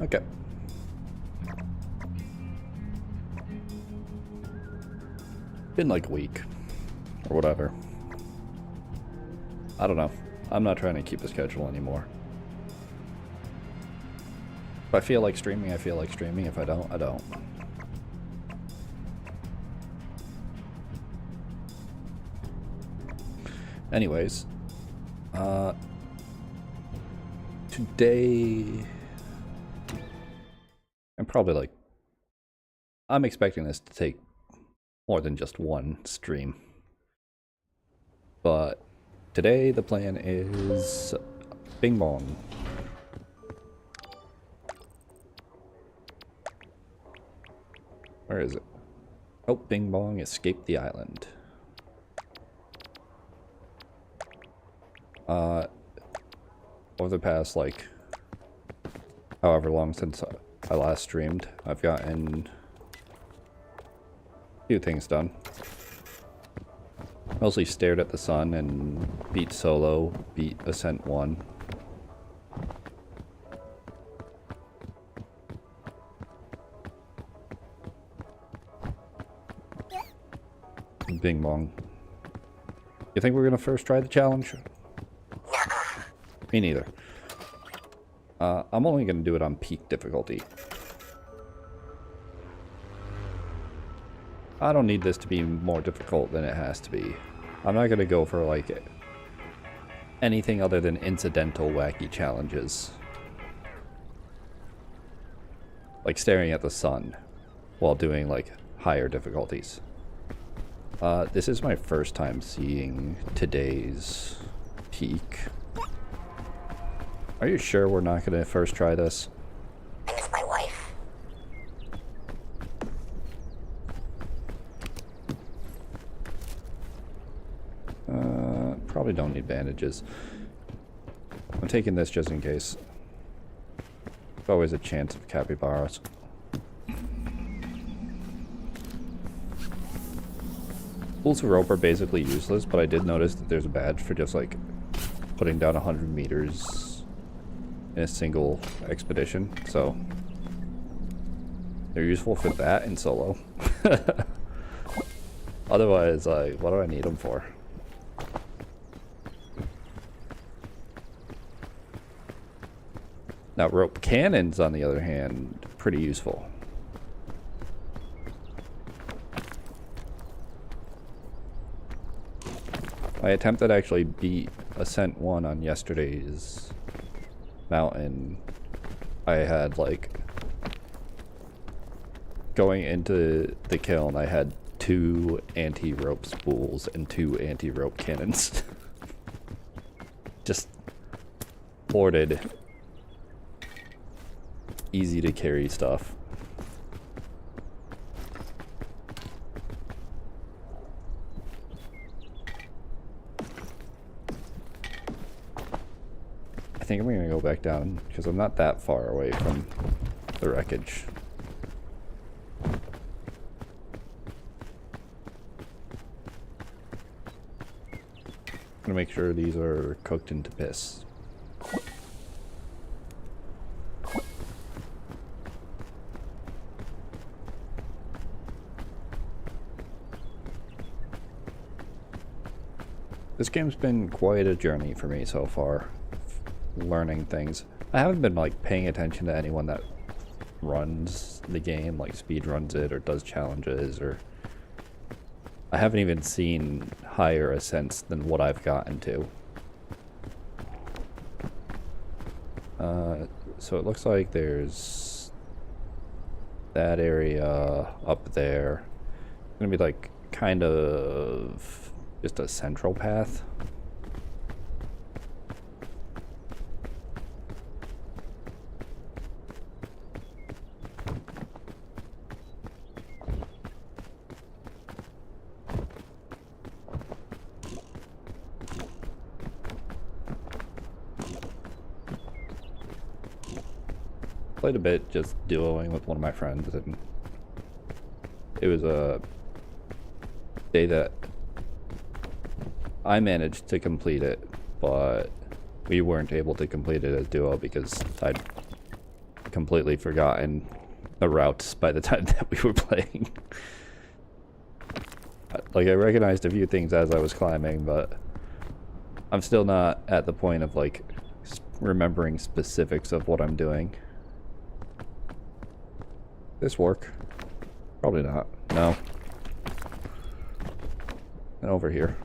Okay. Been like a week or whatever. I don't know. I'm not trying to keep a schedule anymore. If I feel like streaming, I feel like streaming. If I don't, I don't. Anyways, today I'm expecting this to take more than just one stream. But today the plan is Bing Bong. Where is it? Oh, Bing Bong escaped the island. Over the past, like, however long since I last streamed, I've gotten a few things done. Mostly stared at the sun and beat Solo, beat Ascent 1. Bing Bong. You think we're gonna first try the challenge? Me neither. I'm only gonna do it on peak difficulty. I don't need this to be more difficult than it has to be. I'm not gonna go for like anything other than incidental wacky challenges. Like staring at the sun while doing like higher difficulties. This is my first time seeing today's peak. Are you sure we're not gonna first try this? I miss my wife. Probably don't need bandages. I'm taking this just in case. There's always a chance of capybaras. Pools of rope are basically useless, but I did notice that there's a badge for just like putting down 100 meters in a single expedition, so they're useful for that in solo. Otherwise, like, what do I need them for? Now, rope cannons, on the other hand, pretty useful. I attempted to actually beat Ascent 1 on yesterday's mountain. I had, like, going into the kiln, I had 2 anti-rope spools and 2 anti-rope cannons. Just hoarded. Easy to carry stuff. I think I'm gonna go back down because I'm not that far away from the wreckage. I'm gonna make sure these are cooked into piss. This game's been quite a journey for me so far, learning things. I haven't been like paying attention to anyone that runs the game, like speed runs it or does challenges, or I haven't even seen higher ascents than what I've gotten to. So it looks like there's that area up there. It's gonna be like kind of just a central path. Played a bit just duoing with one of my friends, and it was a day that I managed to complete it, but we weren't able to complete it as duo because I completely forgotten the routes by the time that we were playing. Like, I recognized a few things as I was climbing, but I'm still not at the point of, like, remembering specifics of what I'm doing. This work? Probably not. No. And over here.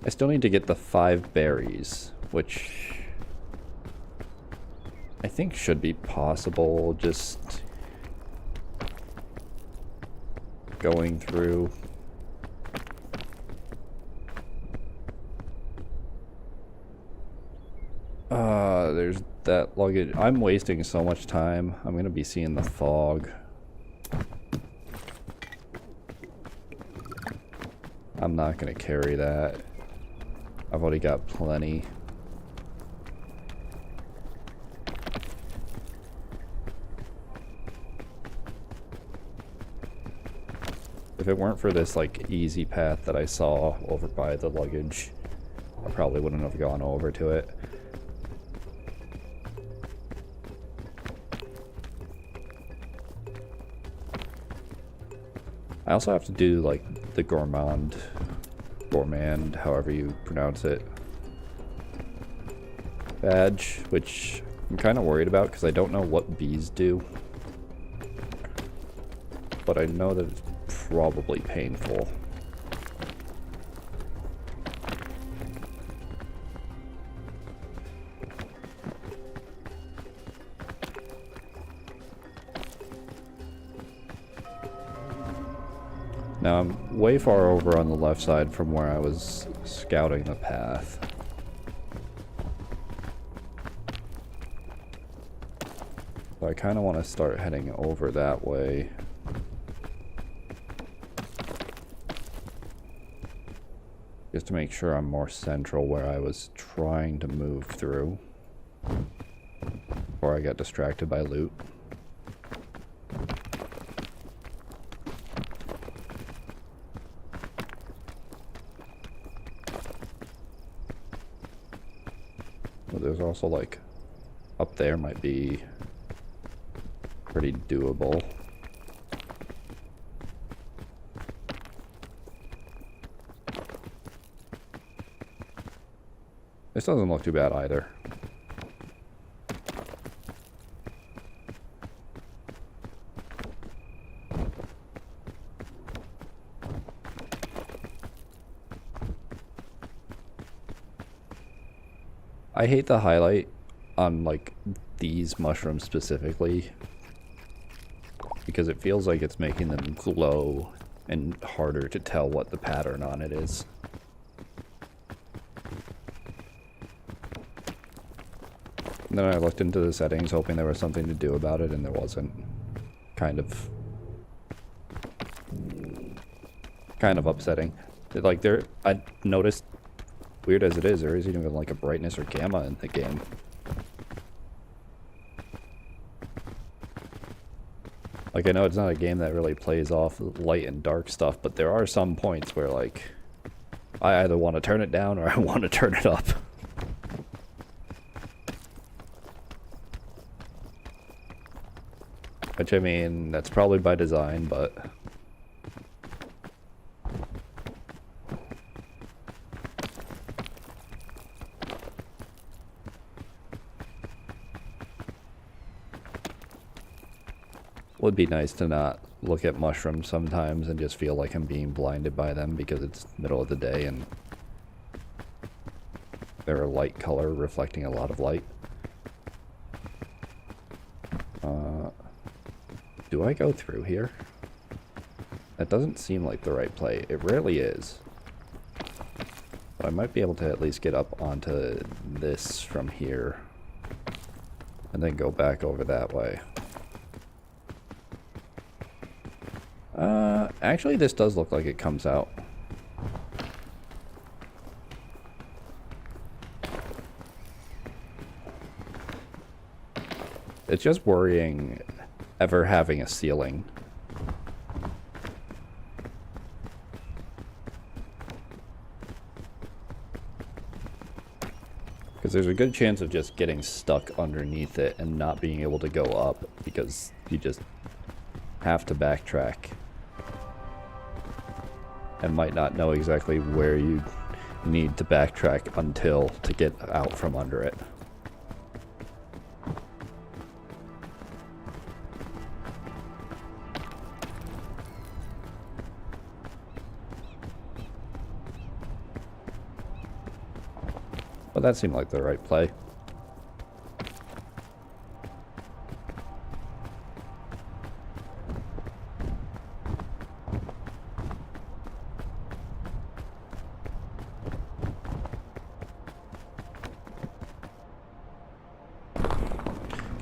I still need to get the 5 berries, which I think should be possible, just going through. There's that luggage. I'm wasting so much time. I'm gonna be seeing the fog. I'm not gonna carry that. I've already got plenty. If it weren't for this, like, easy path that I saw over by the luggage, I probably wouldn't have gone over to it. I also have to do, like, the gourmand, however you pronounce it, badge, which I'm kind of worried about because I don't know what bees do. But I know that it's probably painful. Now I'm way far over on the left side from where I was scouting the path. So I kind of want to start heading over that way. Just to make sure I'm more central where I was trying to move through. Before I got distracted by loot. But there's also, like, up there might be pretty doable. This doesn't look too bad either. I hate the highlight on, like, these mushrooms specifically because it feels like it's making them glow and harder to tell what the pattern on it is. And then I looked into the settings hoping there was something to do about it, and there wasn't. Kind of upsetting. Like, I noticed, weird as it is, there isn't even like a brightness or gamma in the game. Like, I know it's not a game that really plays off light and dark stuff, but there are some points where, like, I either want to turn it down or I want to turn it up. Which, I mean, that's probably by design, but would be nice to not look at mushrooms sometimes and just feel like I'm being blinded by them because it's middle of the day and they're a light color reflecting a lot of light. Do I go through here? That doesn't seem like the right play. It rarely is. But I might be able to at least get up onto this from here and then go back over that way. Actually, this does look like it comes out. It's just worrying ever having a ceiling. Because there's a good chance of just getting stuck underneath it and not being able to go up because you just have to backtrack and might not know exactly where you need to backtrack until to get out from under it. But that seemed like the right play.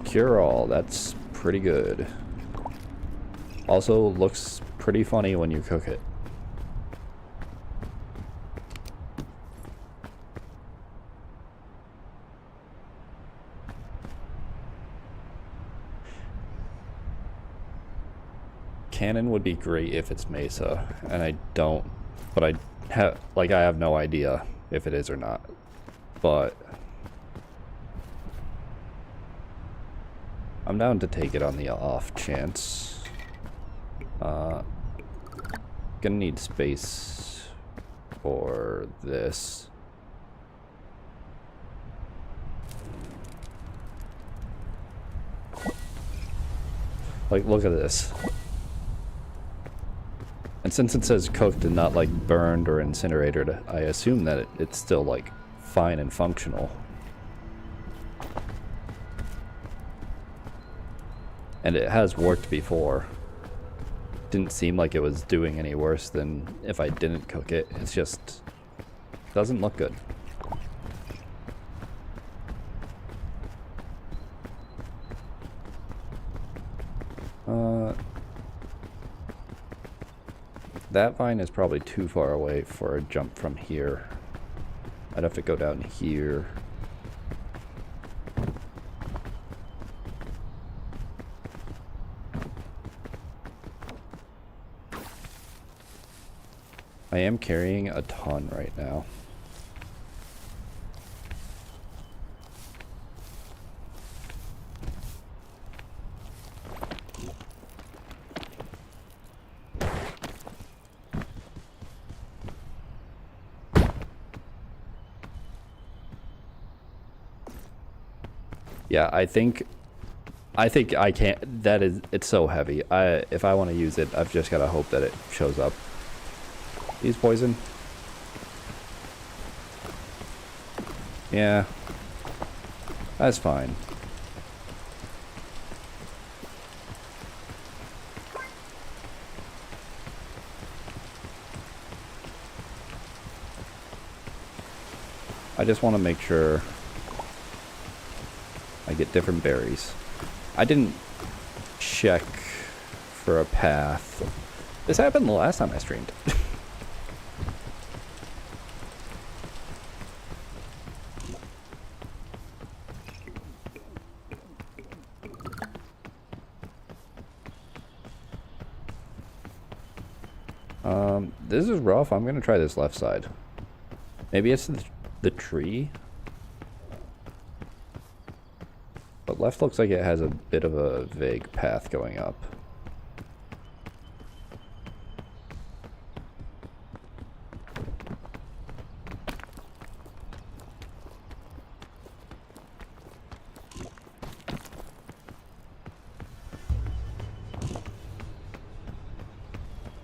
Cure all, that's pretty good. Also looks pretty funny when you cook it. Cannon would be great if it's Mesa, and I don't, but I have no idea if it is or not. But I'm down to take it on the off chance. Gonna need space for this. Like, look at this. And since it says cooked and not like burned or incinerated, I assume that it's still like fine and functional. And it has worked before. Didn't seem like it was doing any worse than if I didn't cook it. It's just doesn't look good. That vine is probably too far away for a jump from here. I'd have to go down here. I am carrying a ton right now. Yeah, I think I can't. It's so heavy. If I want to use it, I've just got to hope that it shows up. He's poison. Yeah, that's fine. I just want to make sure I get different berries. I didn't check for a path. This happened the last time I streamed. This is rough. I'm gonna try this left side. Maybe it's the tree. But left looks like it has a bit of a vague path going up.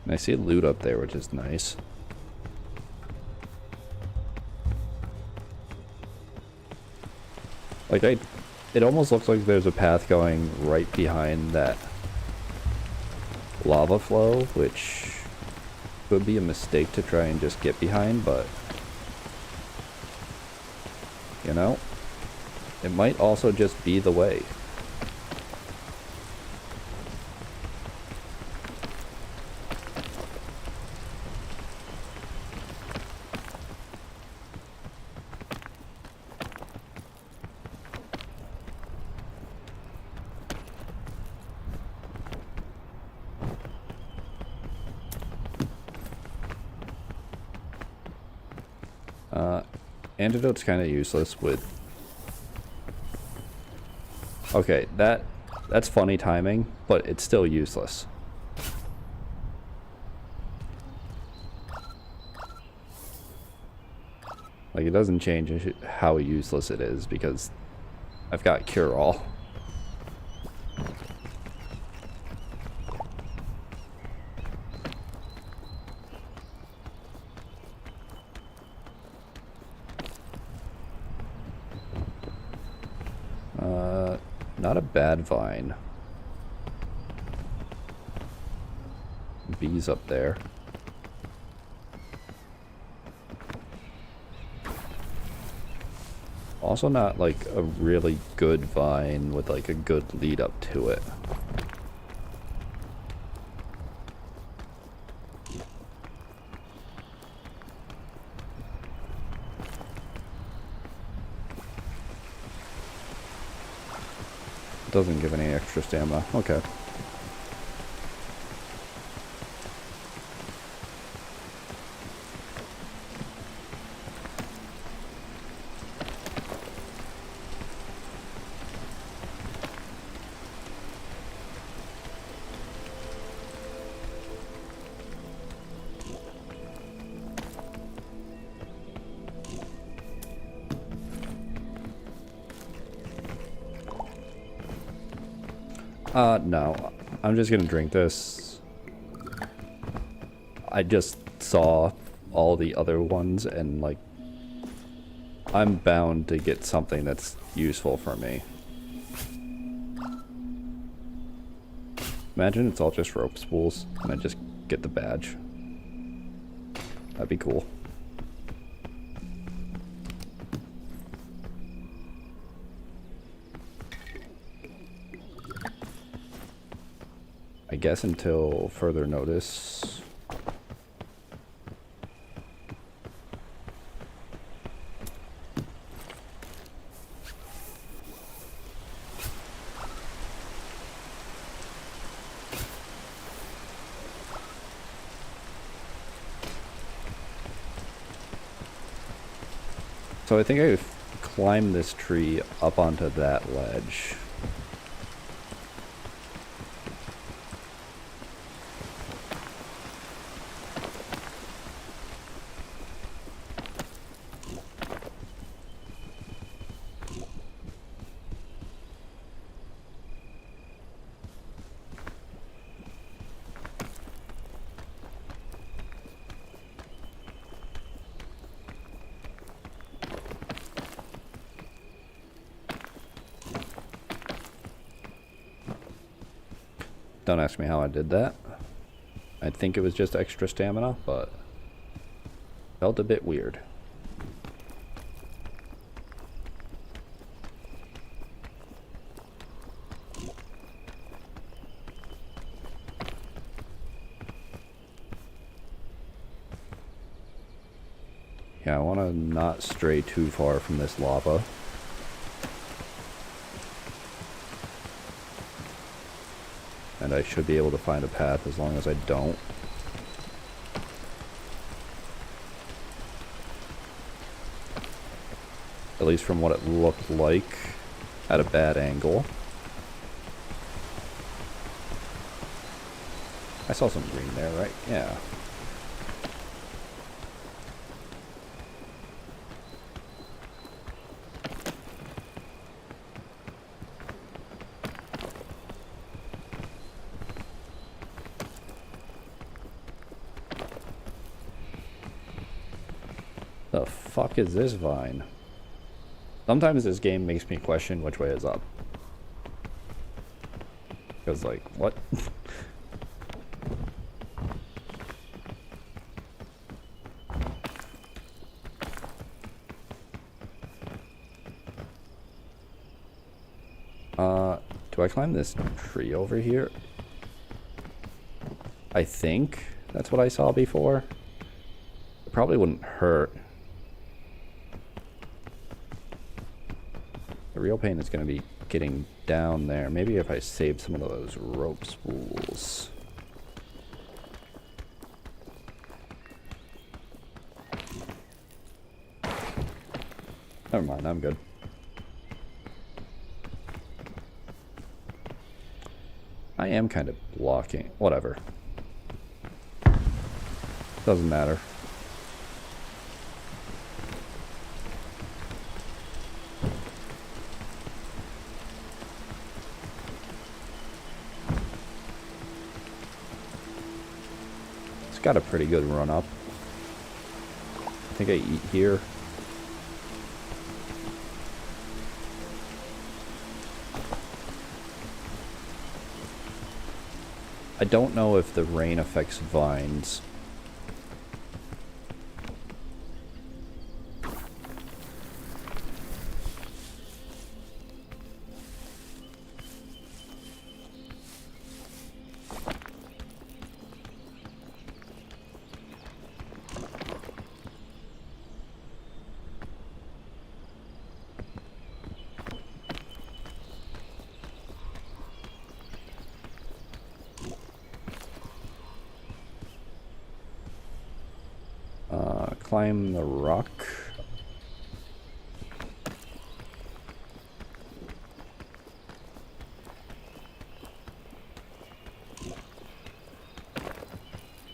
And I see loot up there, which is nice. Like it almost looks like there's a path going right behind that lava flow, which would be a mistake to try and just get behind, but you know, it might also just be the way. Antidote's kind of useless with Okay, that's funny timing, but it's still useless. Like, it doesn't change how useless it is because I've got Cure All. Not a bad vine. Bees up there. Also not like a really good vine with like a good lead up to it. Doesn't give any extra stamina. Okay. No. I'm just gonna drink this. I just saw all the other ones and, like, I'm bound to get something that's useful for me. Imagine it's all just rope spools and I just get the badge. That'd be cool. I guess until further notice. So I think I climbed this tree up onto that ledge. Don't ask me how I did that. I think it was just extra stamina, but felt a bit weird. Yeah, I want to not stray too far from this lava. And I should be able to find a path as long as I don't. At least from what it looked like at a bad angle. I saw some green there, right? Yeah. The fuck is this vine? Sometimes this game makes me question which way is up. Because, like, what? Do I climb this tree over here? I think that's what I saw before. It probably wouldn't hurt. The real pain is going to be getting down there. Maybe if I save some of those rope spools. Never mind, I'm good. I am kind of blocking. Whatever. Doesn't matter. It's got a pretty good run up. I think I eat here. I don't know if the rain affects vines. Climb the rock.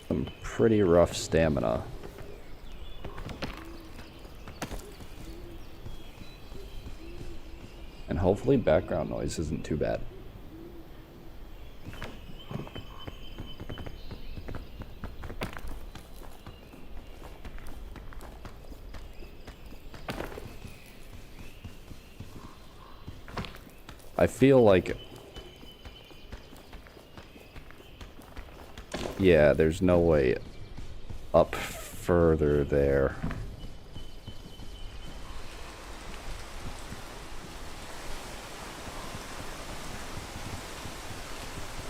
Some pretty rough stamina. And hopefully background noise isn't too bad. I feel like... Yeah, there's no way up further there.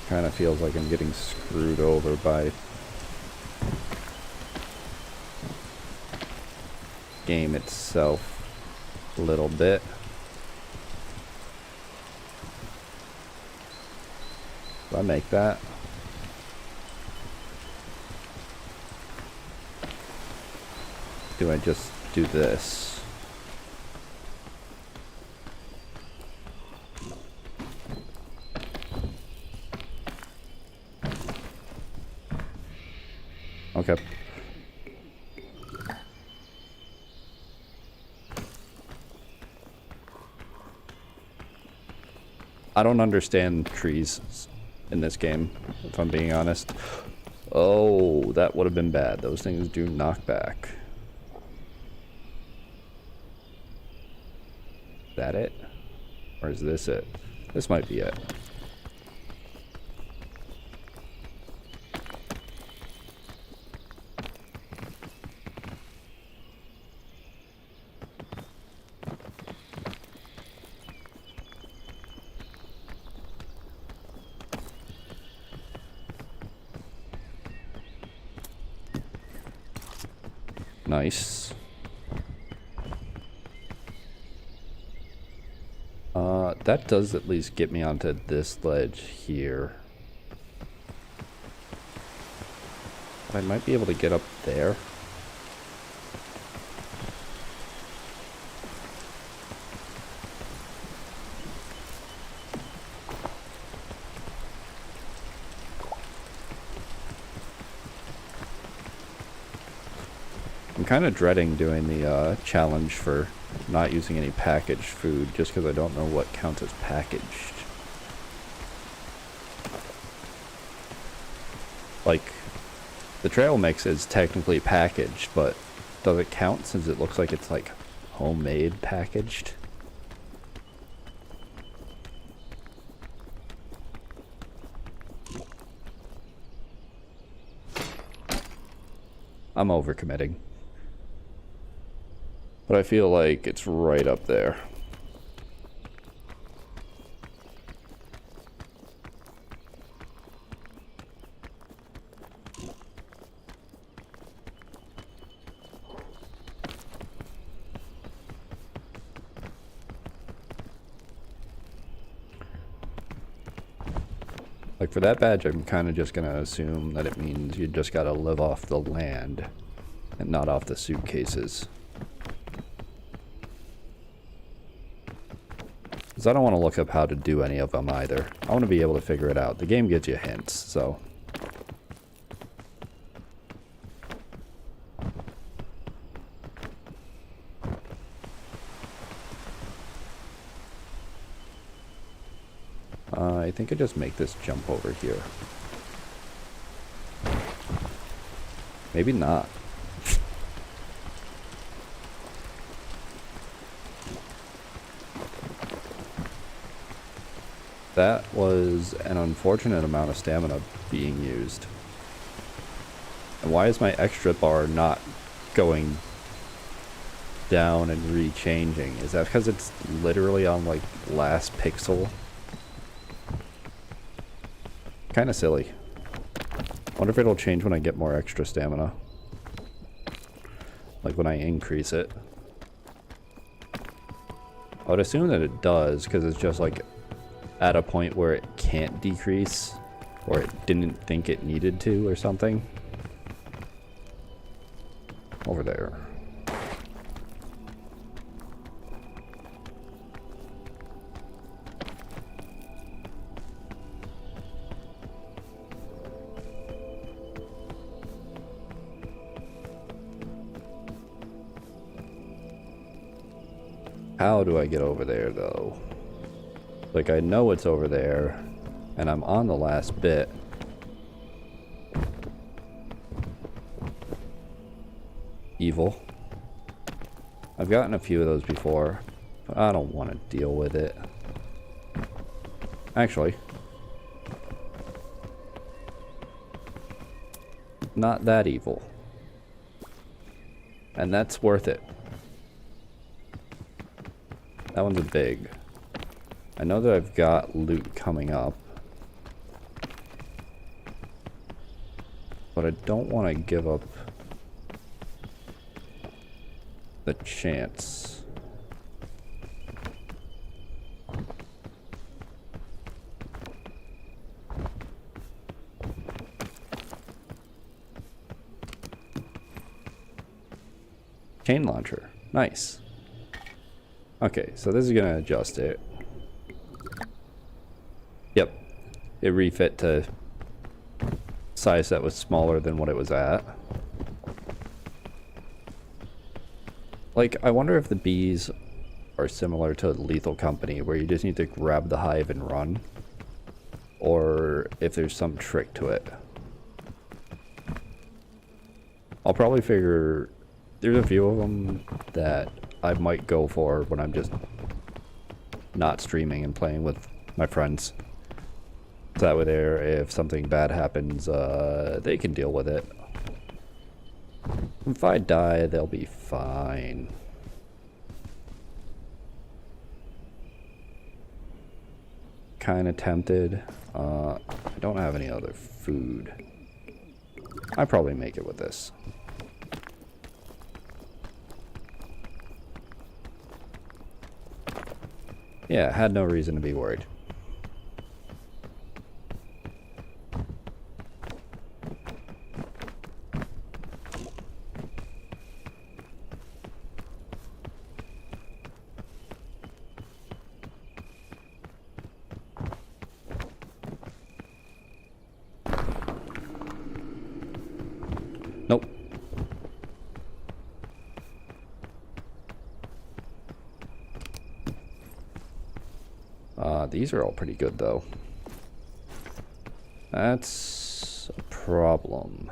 Kind of feels like I'm getting screwed over by game itself a little bit. Do I make that? Do I just do this? Okay. I don't understand trees in this game, if I'm being honest. Oh, that would have been bad. Those things do knock back. Is that it? Or is this it? This might be it. Nice. That does at least get me onto this ledge here. I might be able to get up there. I'm kind of dreading doing the challenge for not using any packaged food just because I don't know what counts as packaged. Like, the trail mix is technically packaged, but does it count since it looks like it's like homemade packaged? I'm overcommitting. But I feel like it's right up there. Like for that badge, I'm kind of just going to assume that it means you just got to live off the land and not off the suitcases. Because I don't want to look up how to do any of them either. I want to be able to figure it out. The game gives you hints, so... I think I just make this jump over here. Maybe not. That was an unfortunate amount of stamina being used. And why is my extra bar not going down and re-changing? Is that because it's literally on like last pixel? Kind of silly. Wonder if it'll change when I get more extra stamina. Like when I increase it. I would assume that it does, because it's just like at a point where it can't decrease, or it didn't think it needed to or something. Over there. How do I get over there, though? Like, I know it's over there, and I'm on the last bit. Evil. I've gotten a few of those before, but I don't want to deal with it. Actually, not that evil. And that's worth it. That one's a big. I know that I've got loot coming up. But I don't want to give up the chance. Chain launcher. Nice. Okay, so this is gonna adjust it. Yep. It refit to size that was smaller than what it was at. Like, I wonder if the bees are similar to Lethal Company, where you just need to grab the hive and run. Or if there's some trick to it. I'll probably figure... There's a few of them that I might go for when I'm just not streaming and playing with my friends. So that way there, if something bad happens, they can deal with it. If I die, they'll be fine. Kinda tempted. I don't have any other food. I probably make it with this. Yeah, had no reason to be worried. Nope. These are all pretty good, though. That's a problem.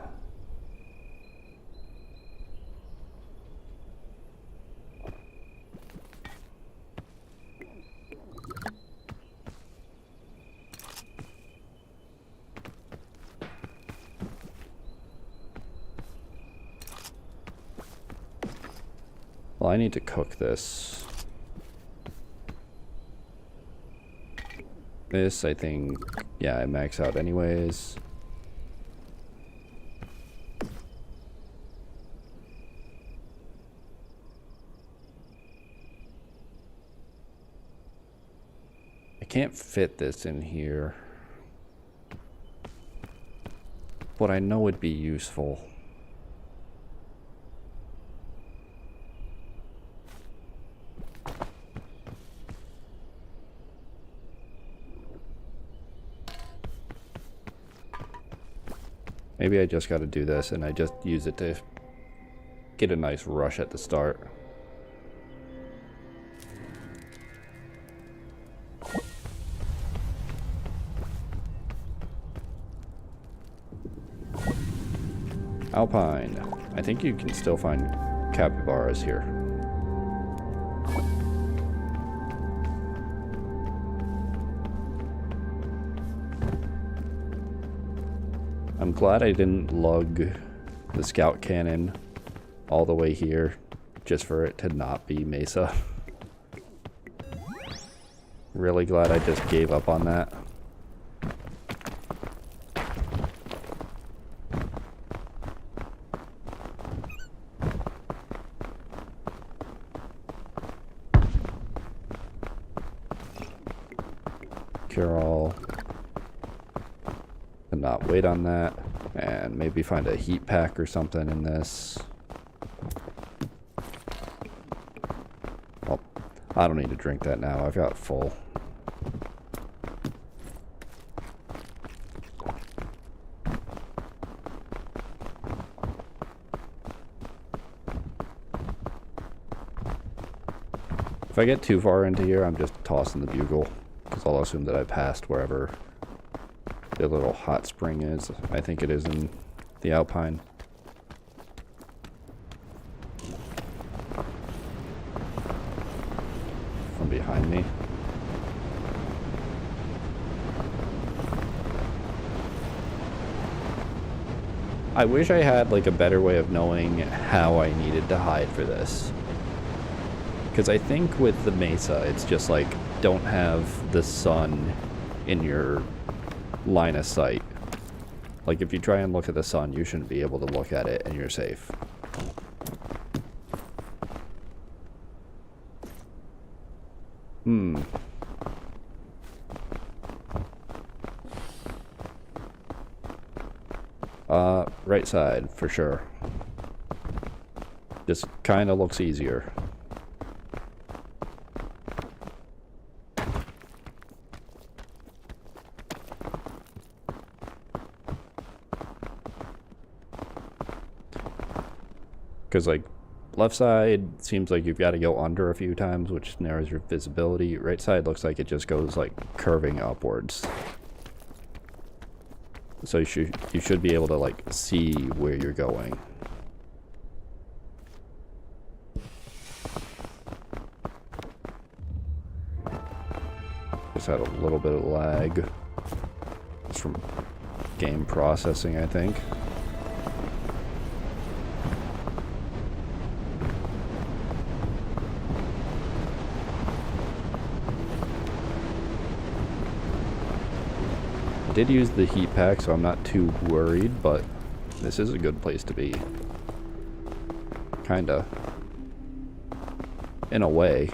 Well, I need to cook this. This, I think, yeah, I max out anyways. I can't fit this in here, but I know it'd be useful. Maybe I just got to do this and I just use it to get a nice rush at the start. Alpine. I think you can still find capybaras here. I'm glad I didn't lug the scout cannon all the way here just for it to not be Mesa. Really glad I just gave up on that. Cure all. And not wait on that. And maybe find a heat pack or something in this. Well, I don't need to drink that now. I've got full. If I get too far into here, I'm just tossing the bugle, because I'll assume that I passed wherever the little hot spring is. I think it is in the Alpine. From behind me. I wish I had like a better way of knowing how I needed to hide for this. Because I think with the Mesa, it's just like, don't have the sun in your line of sight. Like, if you try and look at the sun, you shouldn't be able to look at it and you're safe. Right side, for sure. Just kind of looks easier. Because, like, left side seems like you've got to go under a few times, which narrows your visibility. Right side looks like it just goes, like, curving upwards. So you should be able to, like, see where you're going. Just had a little bit of lag. It's from game processing, I think. Did use the heat pack, so I'm not too worried, but this is a good place to be. Kinda. In a way.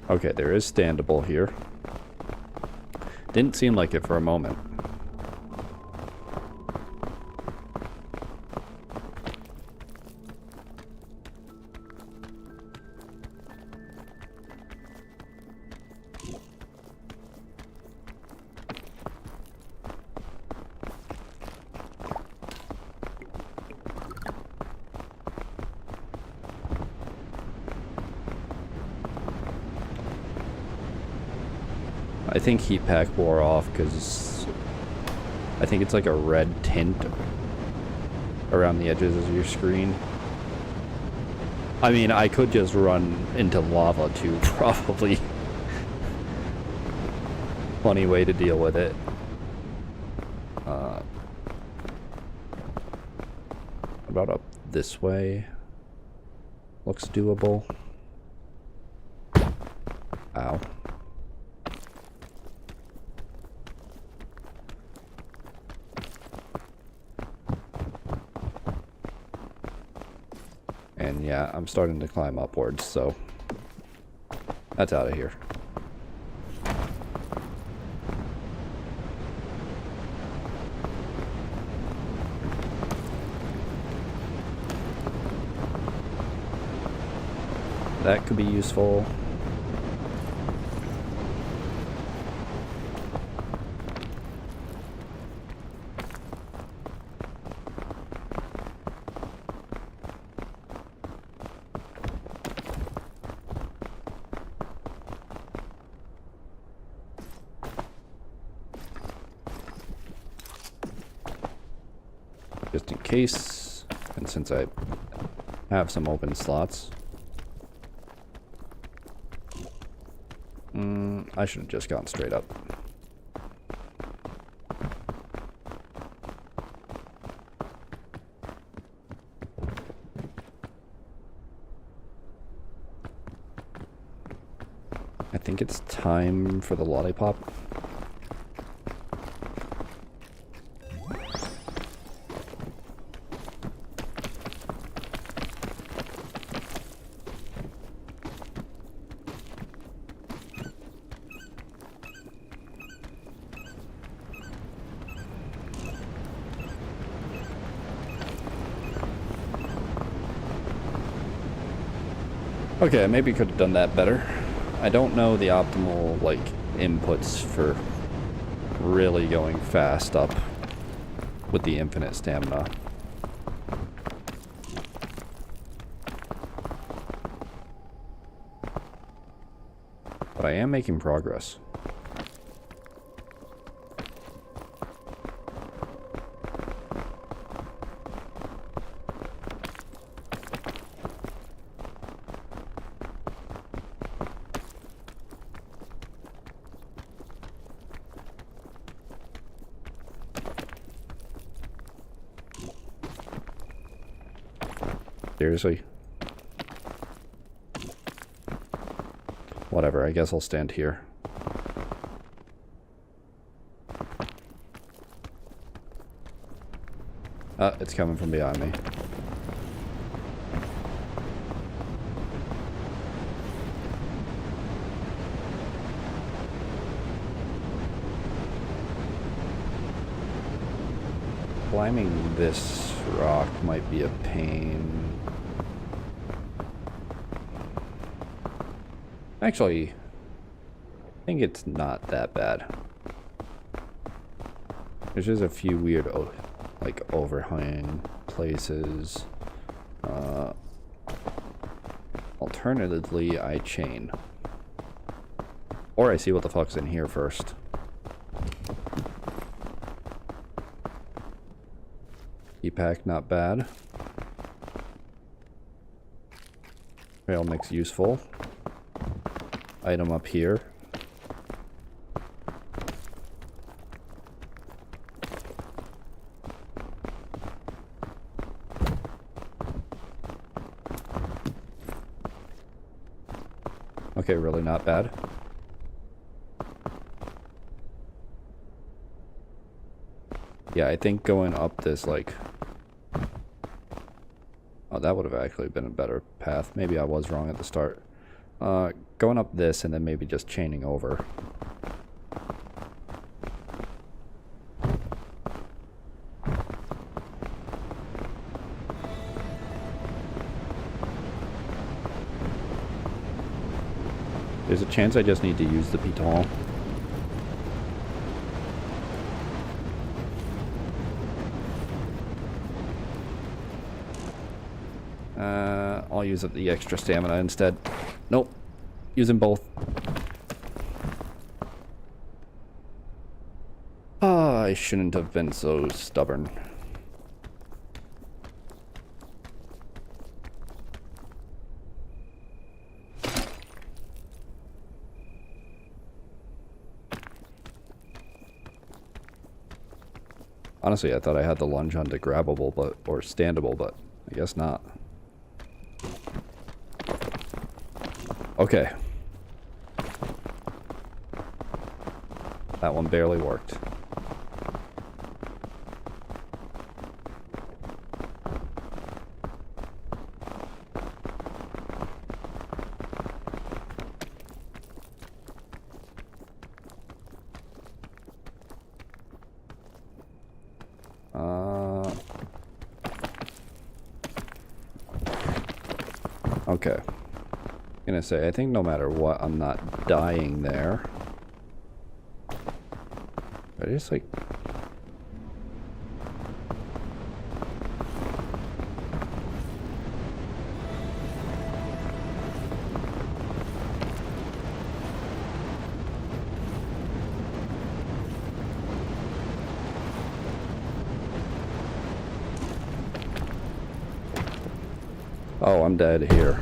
Okay, there is standable here. Didn't seem like it for a moment. I think heat pack wore off because I think it's like a red tint around the edges of your screen. I mean, I could just run into lava too, probably. Funny way to deal with it. About up this way. Looks doable. Ow. And yeah, I'm starting to climb upwards, so that's out of here. That could be useful. Just in case, and since I have some open slots. I should have just gone straight up. I think it's time for the lollipop. Okay, maybe could have done that better. I don't know the optimal, like, inputs for really going fast up with the infinite stamina. But I am making progress. Seriously? Whatever, I guess I'll stand here. It's coming from behind me. Climbing this rock might be a pain. Actually, I think it's not that bad. There's just a few weird, like, overhang places. Alternatively, I chain. Or I see what the fuck's in here first. E-pack, not bad. Trail mix useful. Item up here. Okay, really not bad. Yeah, I think going up this, like... Oh, that would have actually been a better path. Maybe I was wrong at the start. Going up this and then maybe just chaining over. There's a chance I just need to use the piton. I'll use up the extra stamina instead. Nope. Using both. Ah, I shouldn't have been so stubborn. Honestly, I thought I had the lunge onto grabbable, or standable, but I guess not. Okay. That one barely worked. Okay. I Gonna say, I think no matter what, I'm not dying there. I just like... Oh, I'm dead here.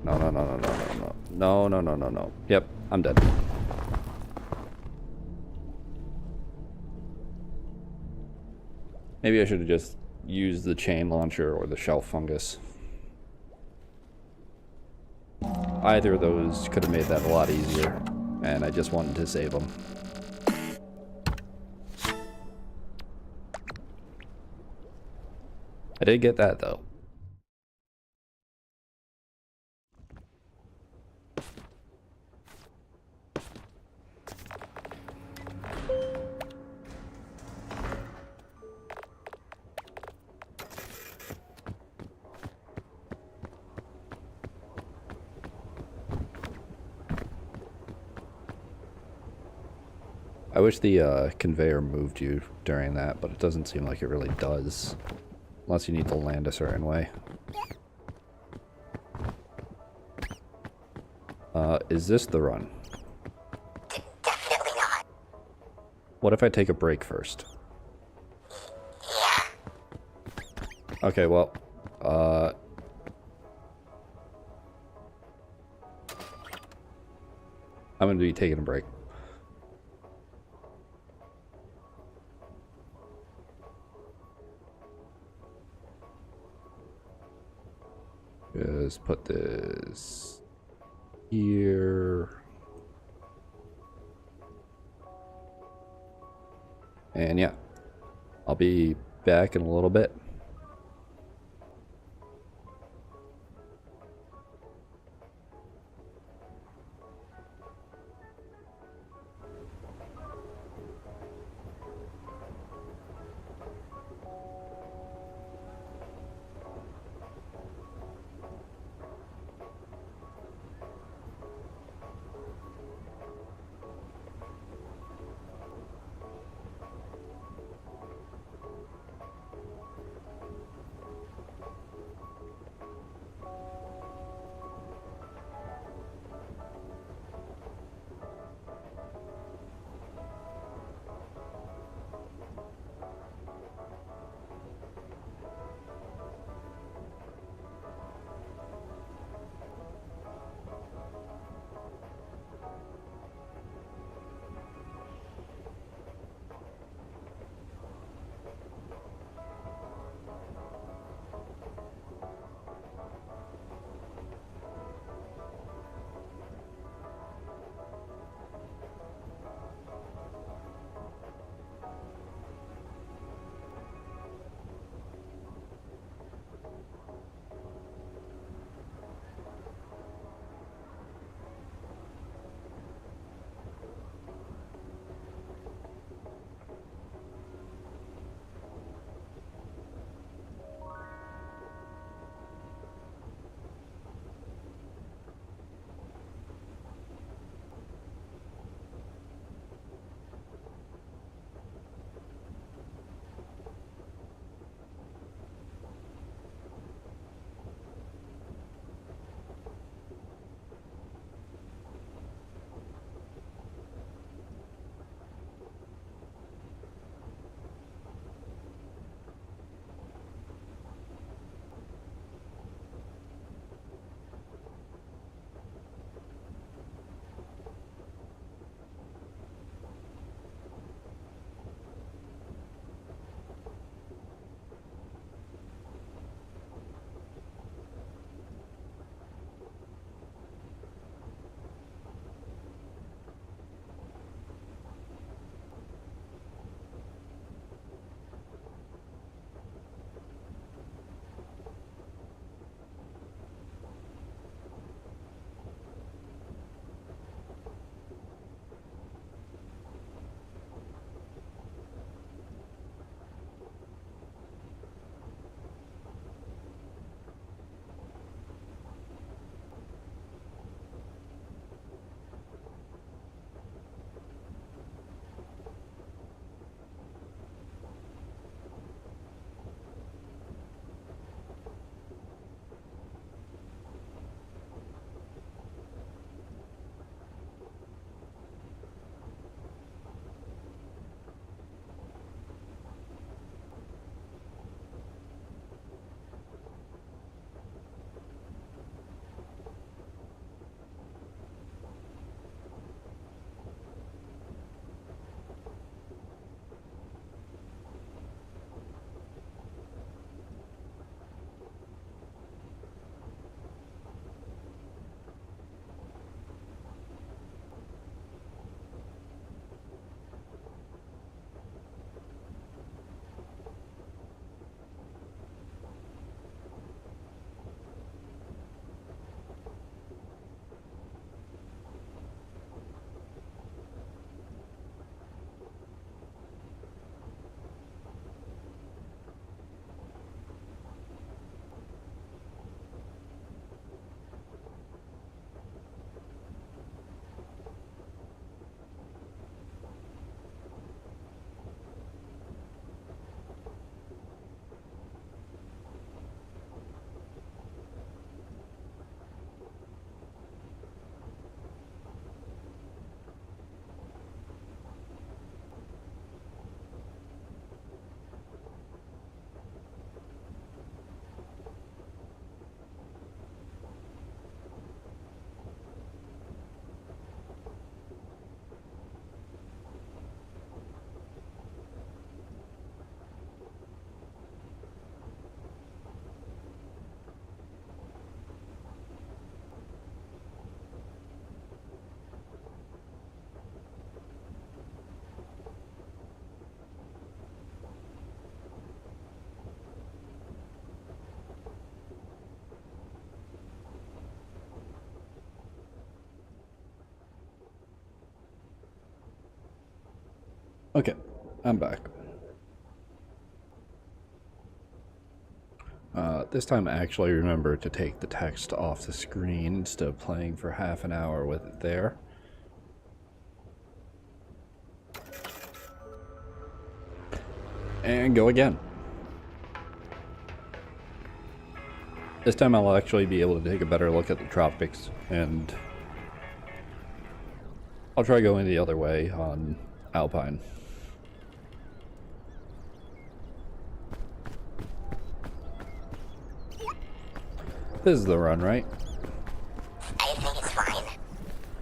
No, no, no, no, no, no, no. No, no, no, no, no. Yep, I'm dead. Maybe I should have just used the chain launcher or the shelf fungus. Either of those could have made that a lot easier, and I just wanted to save them. I did get that, though. I wish the conveyor moved you during that, but it doesn't seem like it really does. Unless you need to land a certain way. Is this the run? Definitely not. What if I take a break first? Yeah. Okay, well, I'm gonna be taking a break. Just put this here. And yeah, I'll be back in a little bit. Okay, I'm back. This time I actually remember to take the text off the screen instead of playing for half an hour with it there. And go again. This time I'll actually be able to take a better look at the tropics, and I'll try going the other way on Alpine. This is the run, right? I think it's fine.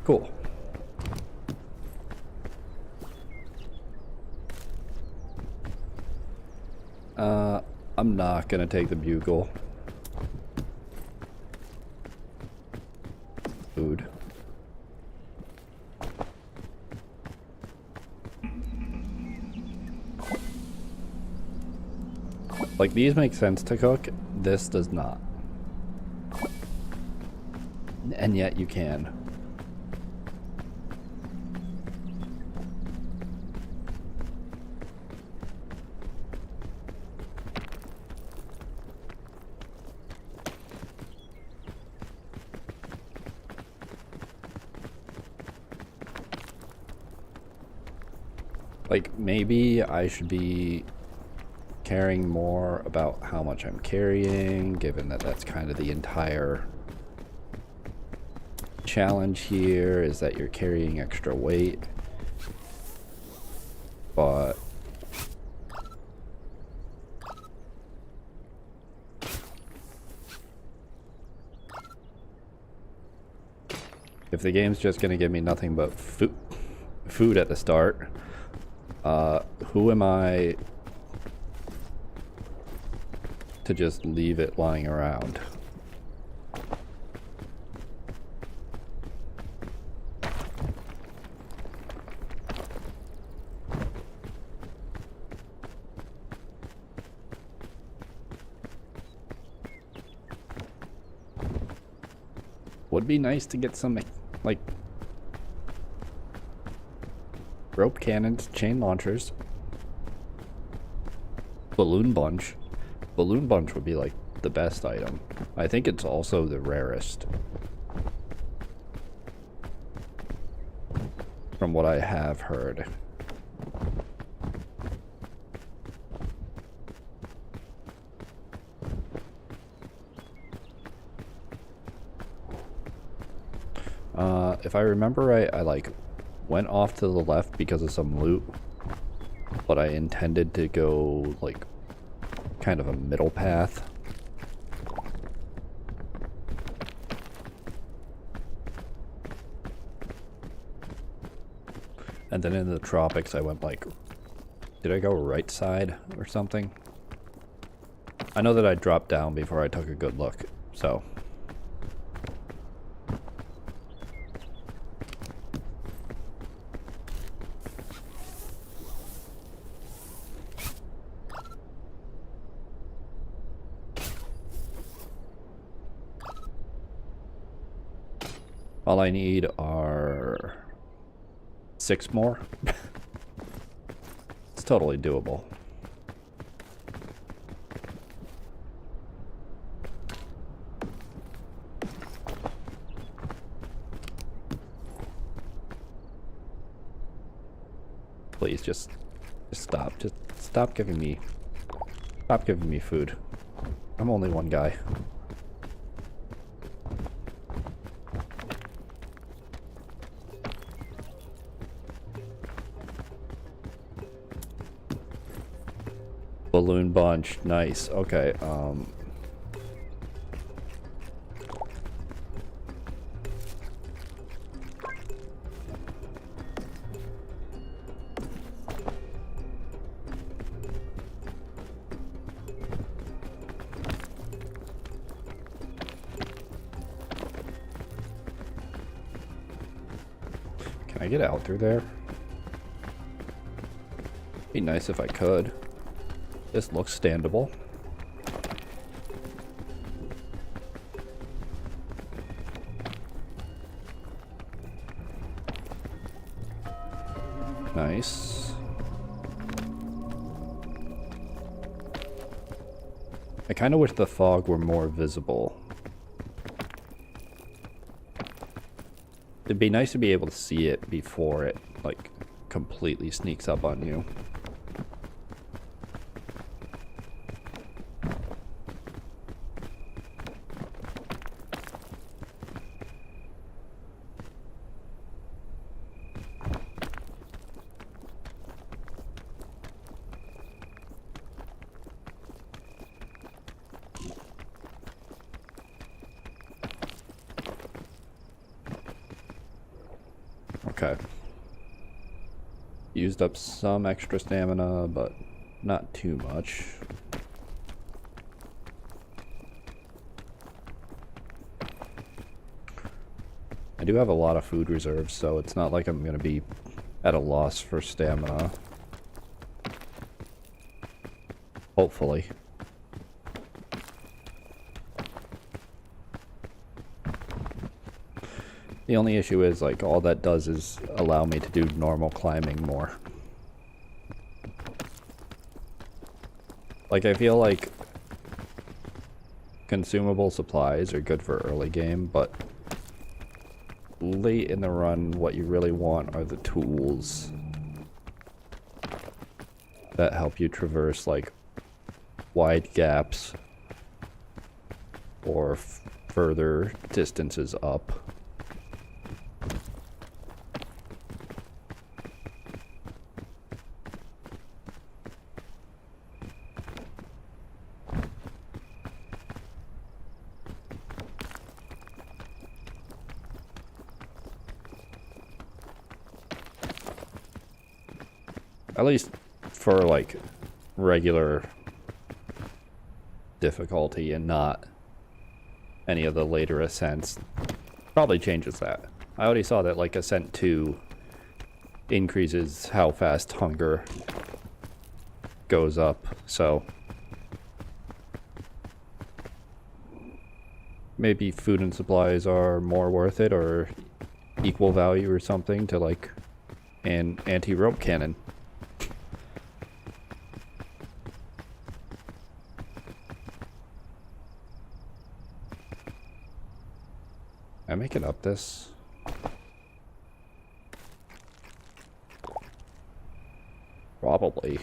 Cool. I'm not gonna take the bugle. Food. Like, these make sense to cook, this does not. And yet you can. Like, maybe I should be caring more about how much I'm carrying, given that that's kind of the entire challenge here, is that you're carrying extra weight. But if the game's just gonna give me nothing but food at the start, who am I to just leave it lying around? Would be nice to get some, like, rope cannons, chain launchers, balloon bunch. Balloon bunch would be like the best item. I think it's also the rarest, from what I have heard. If I remember right, I like went off to the left because of some loot, but I intended to go like kind of a middle path. And then in the tropics I went like, did I go right side or something? I know that I dropped down before I took a good look, so. All I need are 6 more. It's totally doable. Please just stop. Just stop giving me food. I'm only one guy. Balloon bunch, nice. Okay, can I get out through there? Be nice if I could. This looks standable. Nice. I kind of wish the fog were more visible. It'd be nice to be able to see it before it, like, completely sneaks up on you. Okay. Used up some extra stamina, but not too much. I do have a lot of food reserves, so it's not like I'm going to be at a loss for stamina. Hopefully. The only issue is, like, all that does is allow me to do normal climbing more. Like, I feel like consumable supplies are good for early game, but late in the run, what you really want are the tools that help you traverse, like, wide gaps or further distances up. At least for, like, regular difficulty and not any of the later ascents. Probably changes that. I already saw that, like, Ascent 2 increases how fast hunger goes up, so maybe food and supplies are more worth it, or equal value or something to, like, an anti-rope cannon. Am I making up this? Probably.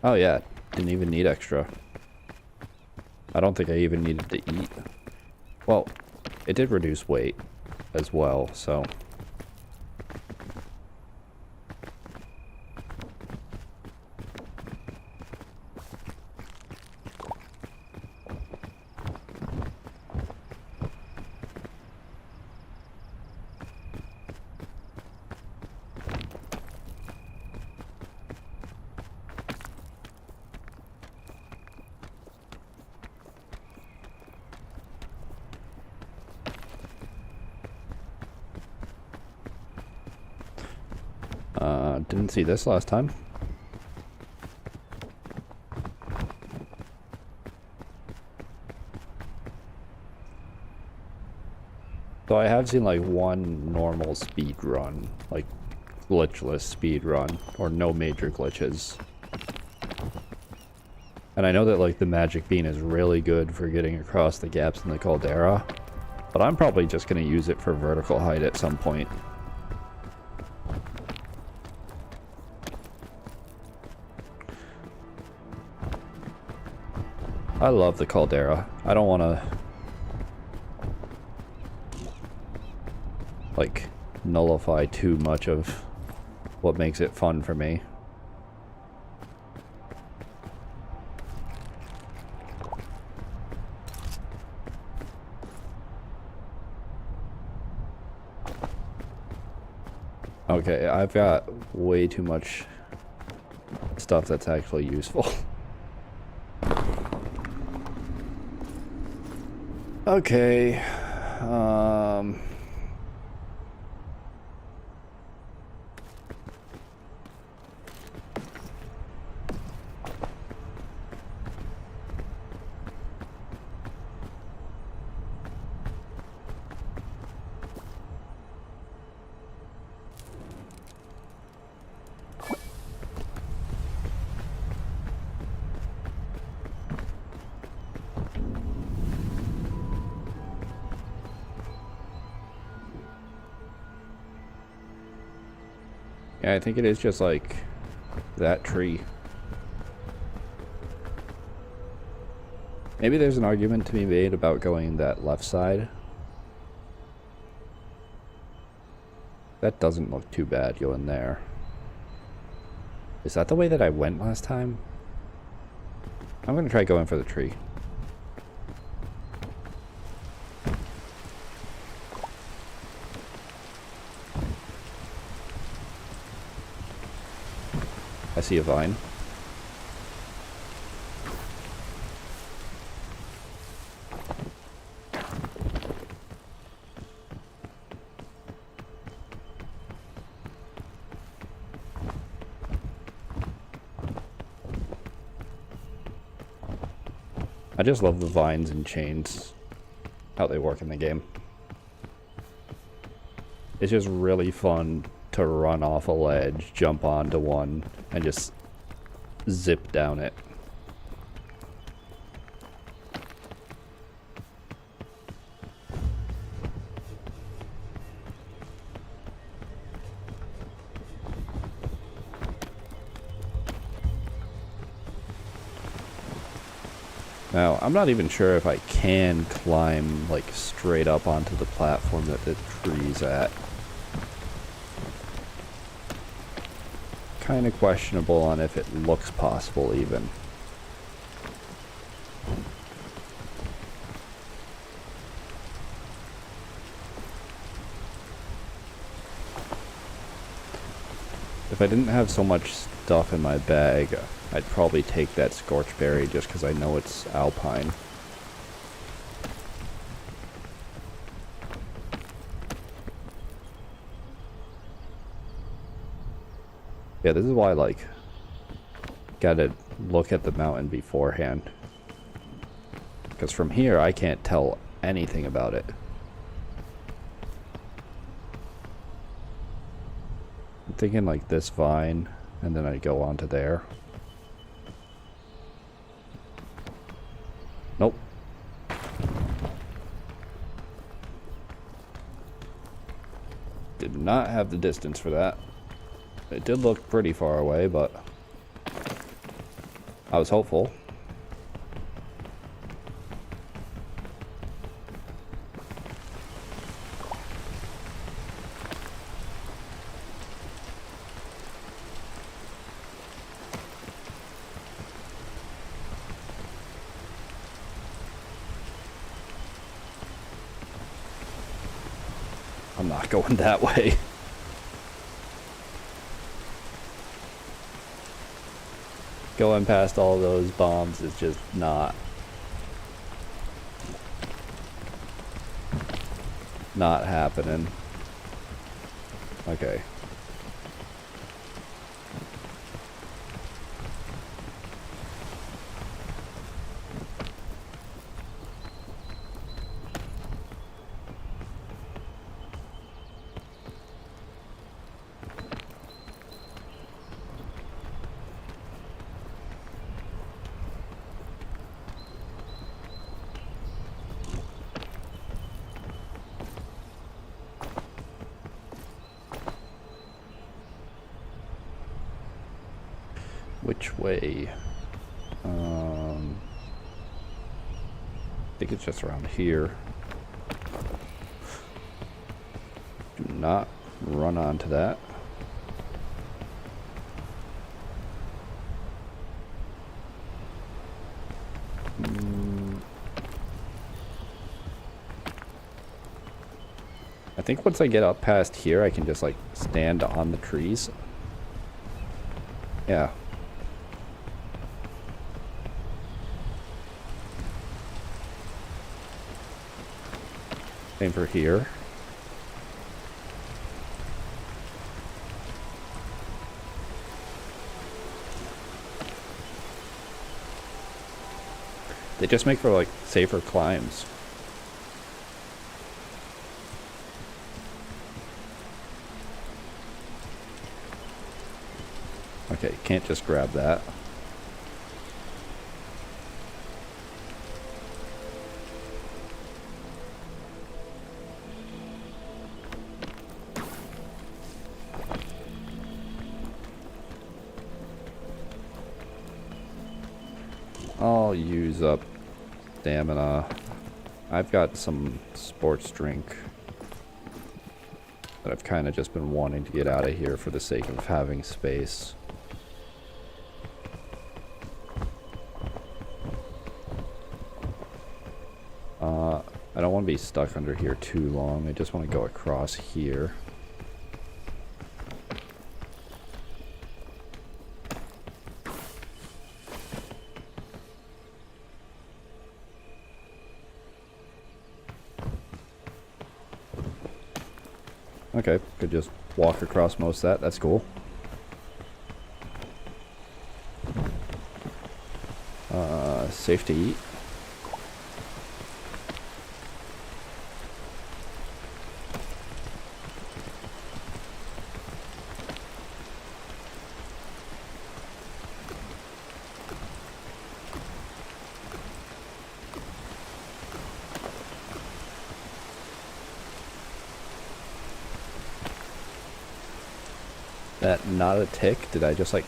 Oh yeah, didn't even need extra. I don't think I even needed to eat. Well, it did reduce weight as well, so... didn't see this last time. So I have seen, like, one normal speed run, like glitchless speed run, or no major glitches. And I know that, like, the magic bean is really good for getting across the gaps in the caldera, but I'm probably just going to use it for vertical height at some point. I love the caldera. I don't want to, like, nullify too much of what makes it fun for me. Okay, I've got way too much stuff that's actually useful. Okay, Yeah, I think it is just like that tree. Maybe there's an argument to be made about going that left side. That doesn't look too bad going there. Is that the way that I went last time? I'm gonna try going for the tree. I see a vine. I just love the vines and chains, how they work in the game. It's just really fun to run off a ledge, jump onto one, and just zip down it. Now, I'm not even sure if I can climb, like, straight up onto the platform that the tree's at. Kind of questionable on if it looks possible, even. If I didn't have so much stuff in my bag, I'd probably take that scorchberry just because I know it's alpine. Yeah, this is why, like, gotta look at the mountain beforehand. Because from here, I can't tell anything about it. I'm thinking, like, this vine, and then I go onto there. Nope. Did not have the distance for that. It did look pretty far away, but I was hopeful. I'm not going that way. Going past all those bombs is just not happening. Okay. Which way? I think it's just around here. Do not run onto that. I think once I get up past here, I can just, like, stand on the trees. Yeah. Same for here. They just make for, like, safer climbs. Okay, can't just grab that. I'll use up stamina. I've got some sports drink that I've kind of just been wanting to get out of here for the sake of having space. I don't want to be stuck under here too long. I just want to go across here. Okay, could just walk across most of that. That's cool. Safe to eat. That not a tick? Did I just like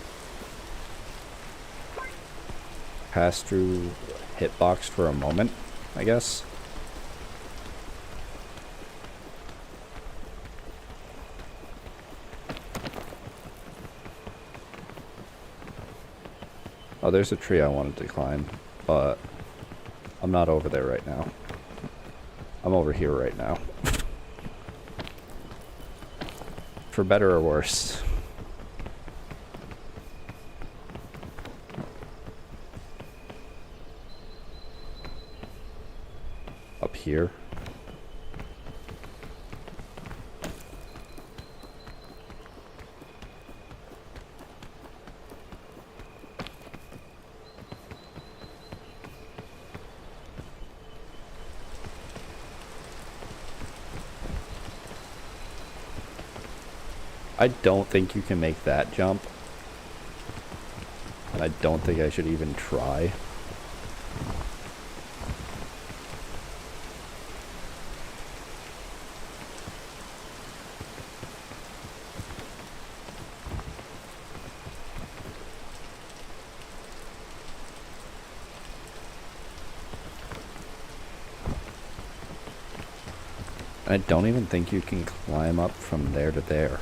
pass through hitbox for a moment, I guess? Oh, there's a tree I wanted to climb, but I'm not over there right now. I'm over here right now. For better or worse. Up here. I don't think you can make that jump. And I don't think I should even try. I don't even think you can climb up from there to there.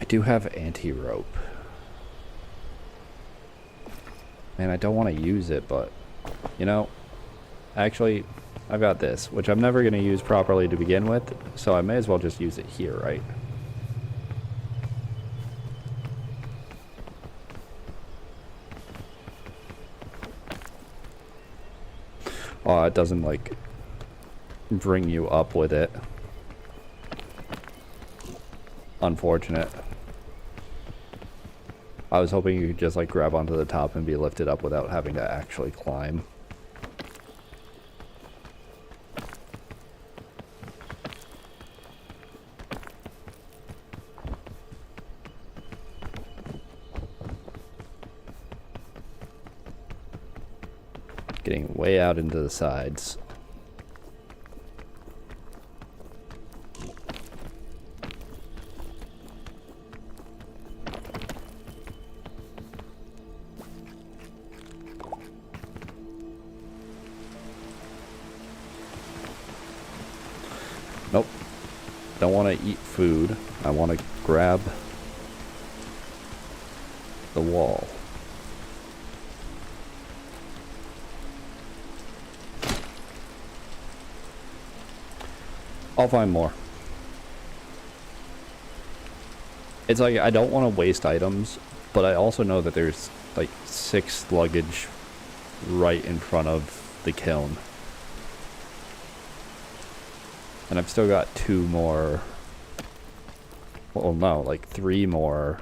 I do have anti-rope. Man, I don't want to use it, but, you know, actually, I've got this, which I'm never going to use properly to begin with, so I may as well just use it here, right? Oh, it doesn't, like, bring you up with it. Unfortunate. I was hoping you could just like grab onto the top and be lifted up without having to actually climb. Getting way out into the sides. Nope. Don't want to eat food. I want to grab the wall. I'll find more. It's like, I don't want to waste items, but I also know that there's like 6 luggage right in front of the kiln. And I've still got 2 more, well no, like 3 more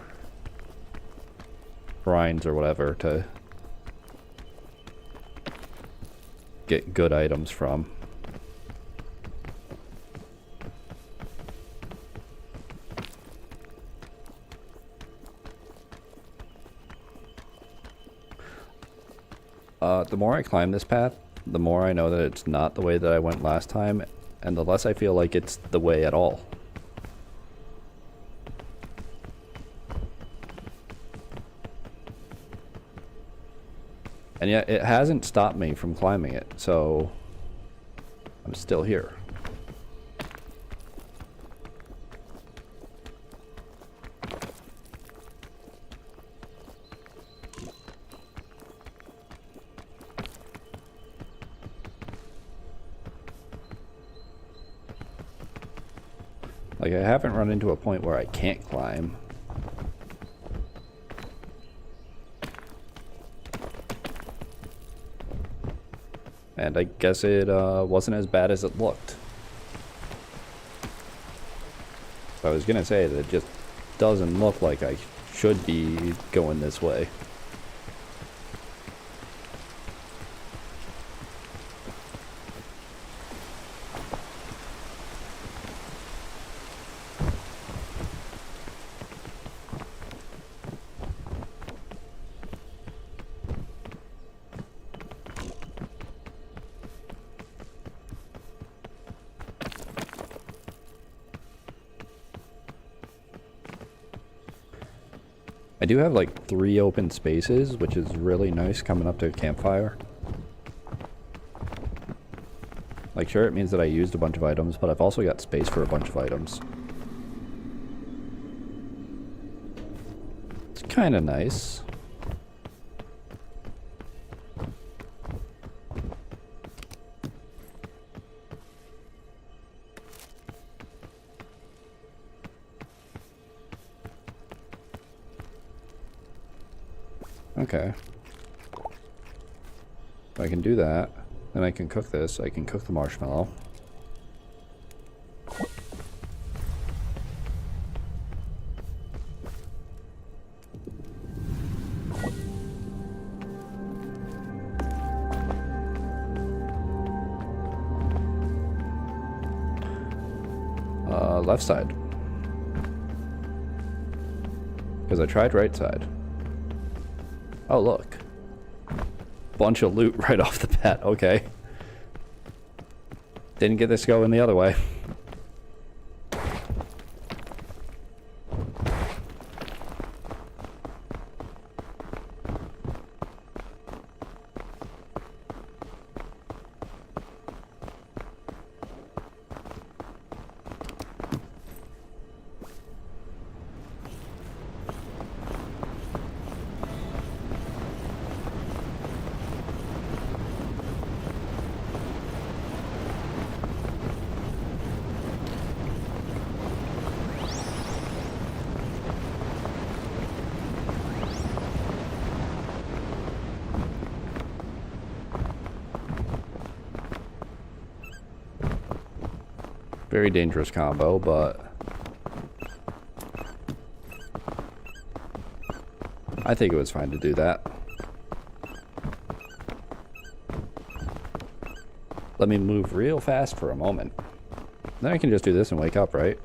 grinds or whatever to get good items from. The more I climb this path, the more I know that it's not the way that I went last time, and the less I feel like it's the way at all. And yet it hasn't stopped me from climbing it, so I'm still here. Like, I haven't run into a point where I can't climb. And I guess it wasn't as bad as it looked. I was gonna say that it just doesn't look like I should be going this way. I do have like 3 open spaces, which is really nice coming up to a campfire. Like, sure, it means that I used a bunch of items, but I've also got space for a bunch of items. It's kind of nice. Okay. I can do that. Then I can cook this. I can cook the marshmallow. Left side. Because I tried right side. Oh, look. Bunch of loot right off the bat. Okay. Didn't get this going the other way. Very dangerous combo, but I think it was fine to do that. Let me move real fast for a moment. Then I can just do this and wake up, right?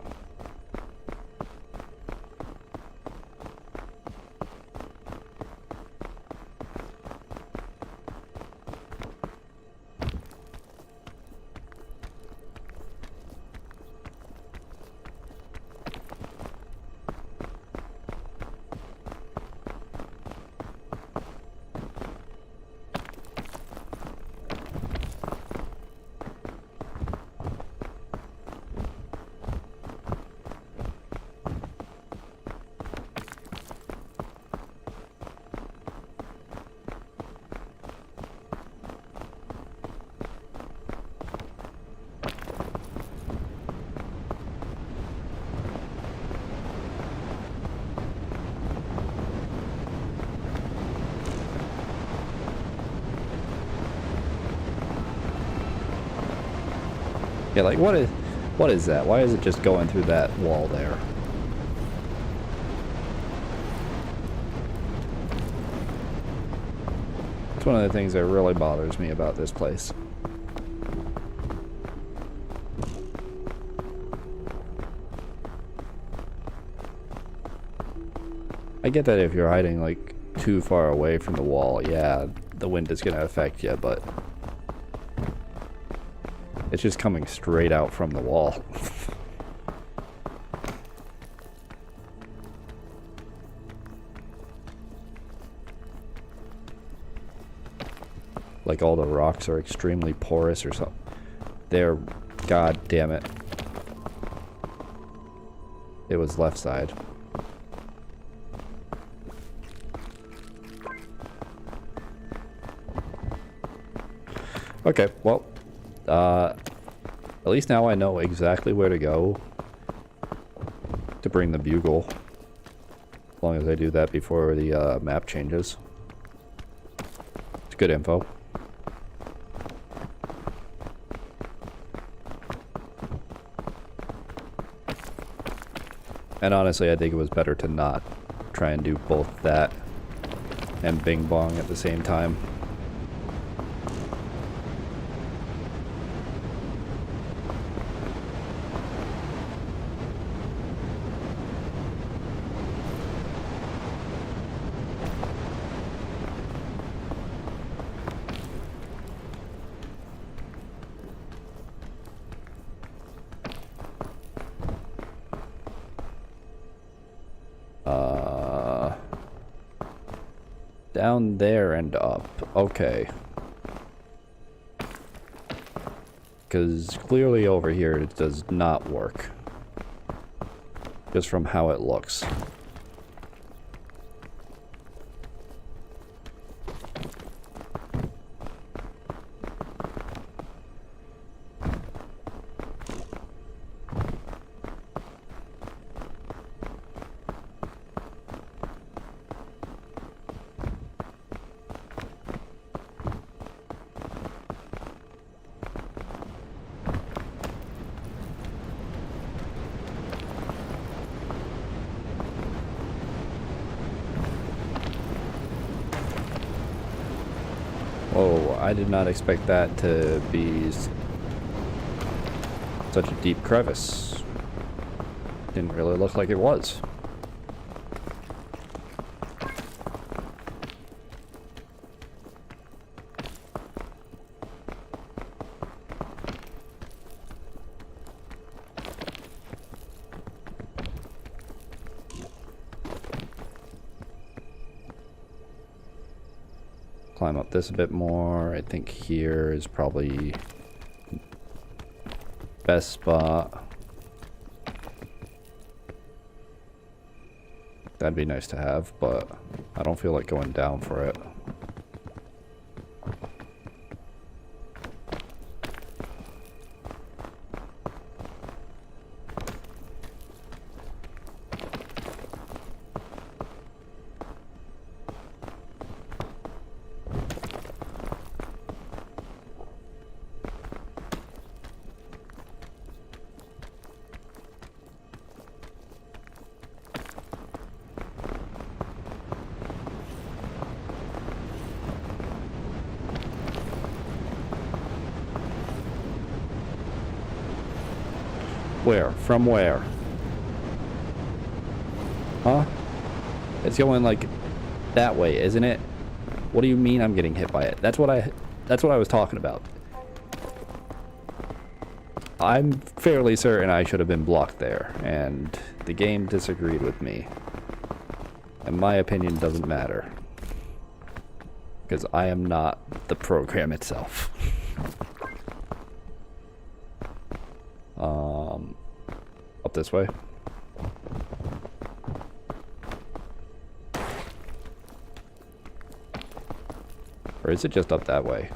Yeah, like what is that? Why is it just going through that wall there? It's one of the things that really bothers me about this place. I get that if you're hiding like too far away from the wall, yeah, the wind is gonna affect you, but it's just coming straight out from the wall. like all the rocks are extremely porous or something. There, god damn it. It was left side. Okay, well, at least now I know exactly where to go to bring the bugle. As long as I do that before the map changes. It's good info. And honestly, I think it was better to not try and do both that and Bing Bong at the same time. Down there and up. Okay. Because clearly over here it does not work. Just from how it looks. Oh, I did not expect that to be such a deep crevice. Didn't really look like it was. Climb up this a bit more. I think here is probably best spot. That'd be nice to have, but I don't feel like going down for it. Where? From where? Huh? It's going like that way, isn't it? What do you mean I'm getting hit by it? That's what I was talking about. I'm fairly certain I should have been blocked there, and the game disagreed with me. And my opinion doesn't matter. Because I am not the program itself. Up this way. Or is it just up that way?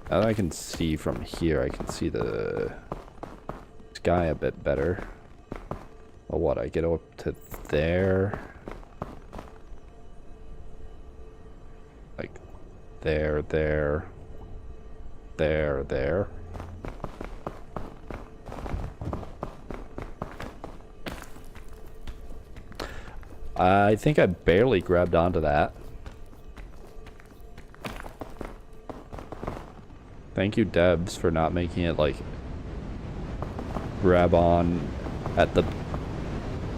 Now that I can see from here, I can see the sky a bit better. Well, what, I get up to there? Like, there. I think I barely grabbed onto that. Thank you, Debs, for not making it, like, grab on at the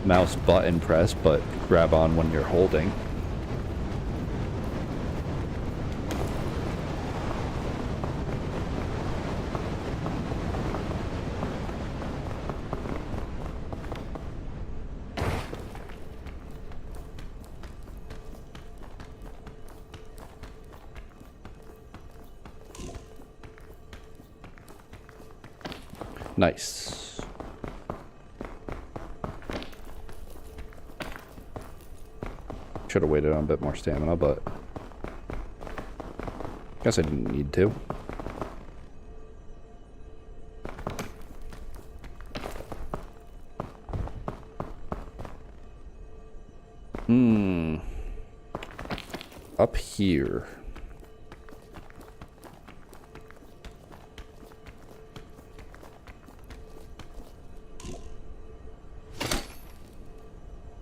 mouse button press, but grab on when you're holding. Nice. Should have waited on a bit more stamina, but guess I didn't need to. Up here.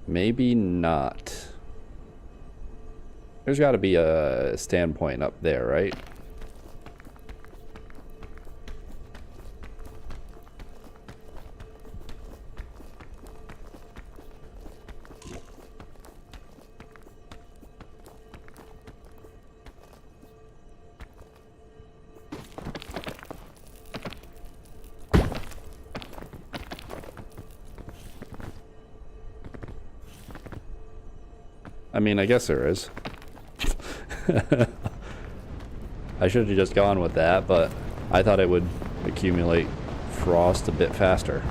Maybe not. There's got to be a standpoint up there, right? I mean, I guess there is. I should have just gone with that, but I thought it would accumulate frost a bit faster.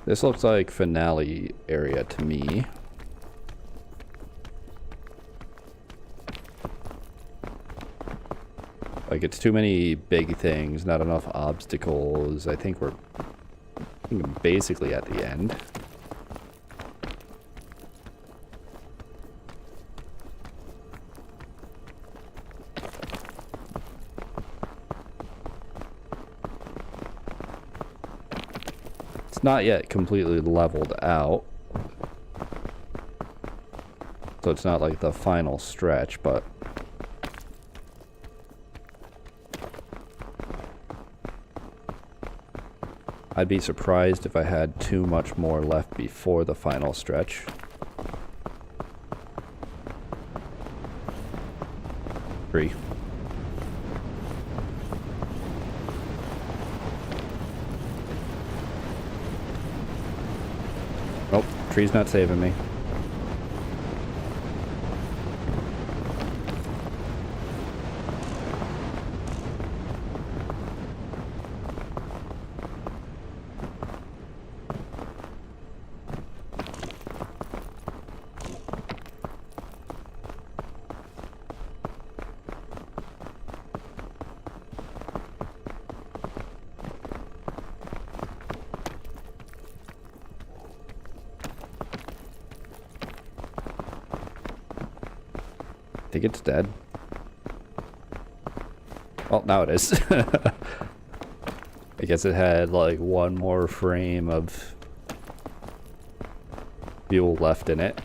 This looks like finale area to me. Like, it's too many big things, not enough obstacles. I think we're basically at the end. It's not yet completely leveled out. So it's not like the final stretch, but I'd be surprised if I had too much more left before the final stretch. Three. Oh, tree's not saving me. I think it's dead. Well, now it is. I guess it had like one more frame of fuel left in it.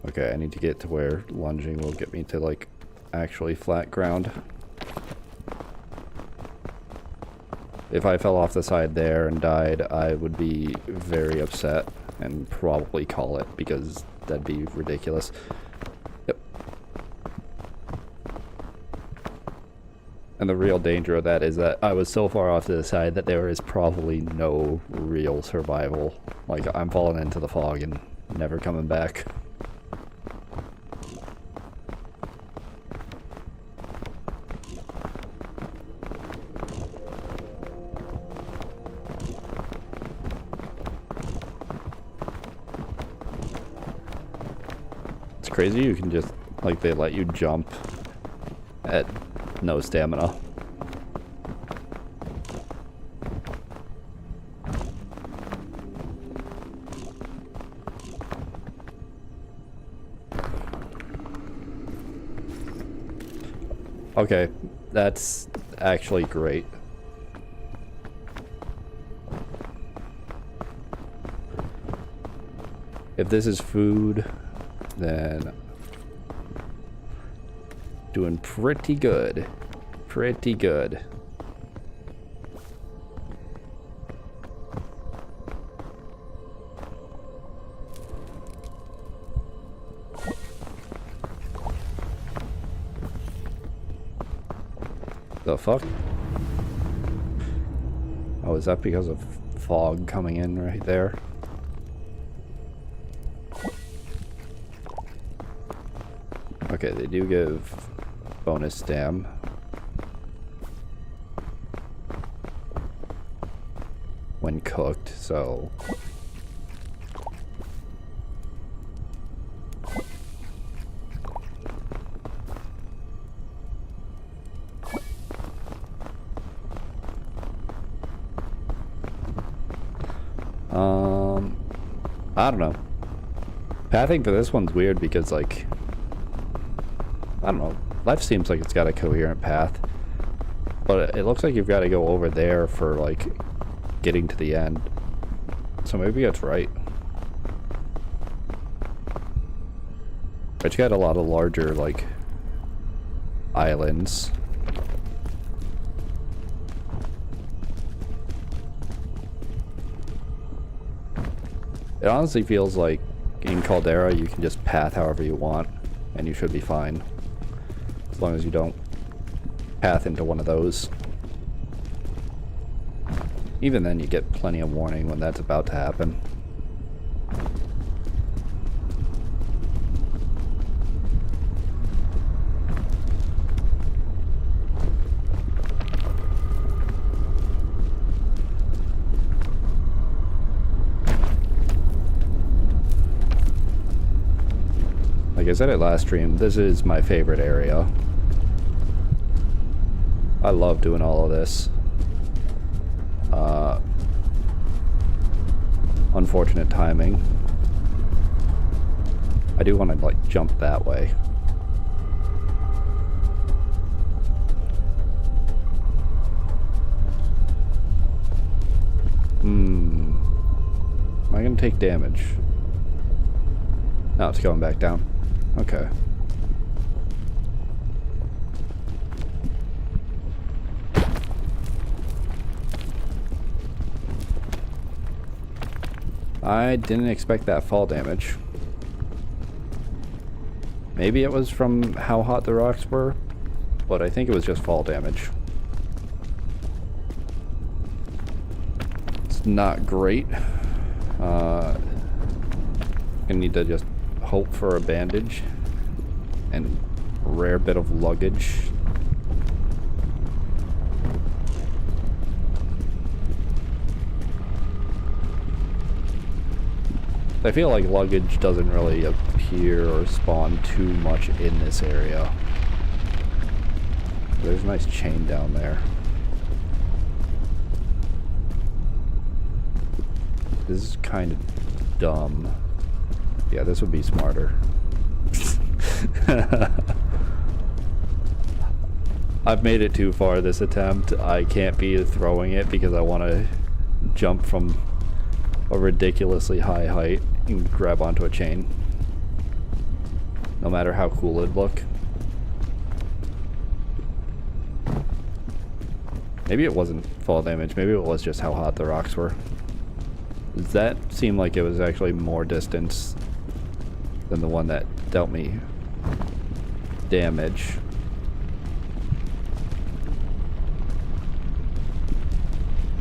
Okay, I need to get to where lunging will get me to, like, actually flat ground. If I fell off the side there and died, I would be very upset and probably call it, because that'd be ridiculous. Yep. And the real danger of that is that I was so far off to the side that there is probably no real survival. Like, I'm falling into the fog and never coming back. Crazy, you can just, like, they let you jump at no stamina. Okay, that's actually great. If this is food, then Doing pretty good. Pretty good. The fuck? Oh, is that because of fog coming in right there? Okay, they do give bonus stam. When cooked, so... I don't know. Pathing for this one's weird because, like, I don't know. Life seems like it's got a coherent path, but it looks like you've got to go over there for, like, getting to the end. So maybe it's right. But you got a lot of larger, like, islands. It honestly feels like in Caldera you can just path however you want and you should be fine. As long as you don't path into one of those. Even then you get plenty of warning when that's about to happen. Like I said it last stream, this is my favorite area. I love doing all of this. Unfortunate timing. I do want to, like, jump that way. Am I gonna take damage? No, it's going back down. Okay. I didn't expect that fall damage. Maybe it was from how hot the rocks were, but I think it was just fall damage. It's not great. Gonna need to just hope for a bandage and a rare bit of luggage. I feel like luggage doesn't really appear or spawn too much in this area. There's a nice chain down there. This is kind of dumb. Yeah, this would be smarter. I've made it too far this attempt. I can't be throwing it because I want to jump from a ridiculously high height and grab onto a chain. No matter how cool it'd look. Maybe it wasn't fall damage. Maybe it was just how hot the rocks were. That seemed like it was actually more distance than the one that dealt me damage.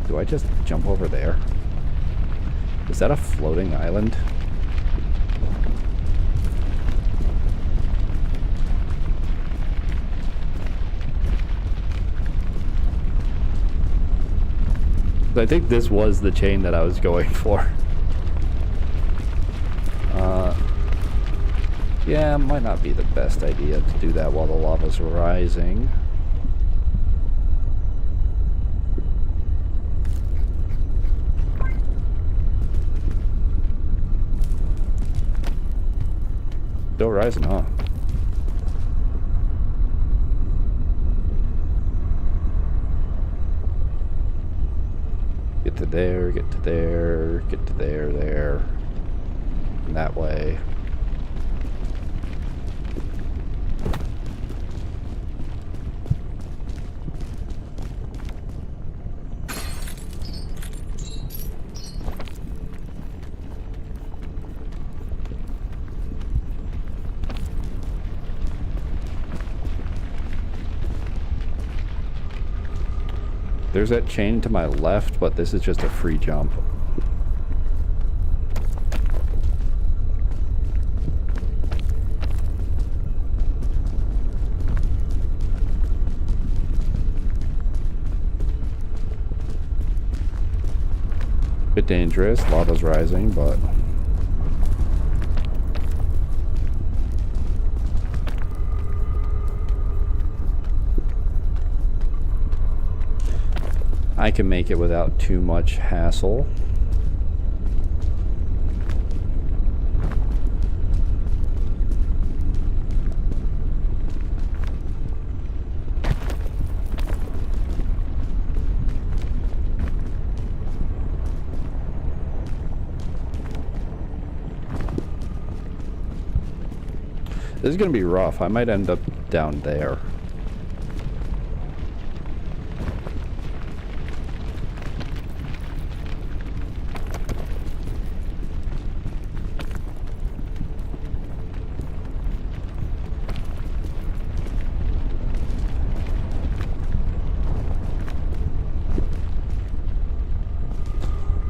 Do I just jump over there? Is that a floating island? I think this was the chain that I was going for. Yeah, might not be the best idea to do that while the lava's rising. Still rising, huh? Get to there, get to there, get to there, and that way. There's that chain to my left, but this is just a free jump. Bit dangerous, lava's rising, but I can make it without too much hassle. This is gonna be rough. I might end up down there.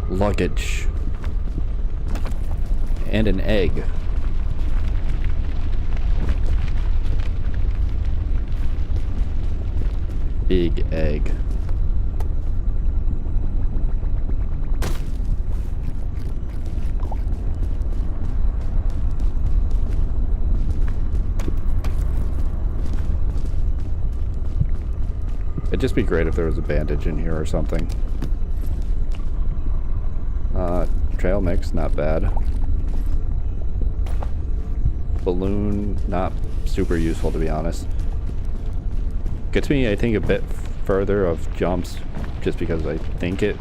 Luggage. And an egg. Big egg. It'd just be great if there was a bandage in here or something. Trail mix, not bad. Balloon, not super useful to be honest. Gets me, I think, a bit further of jumps just because I think it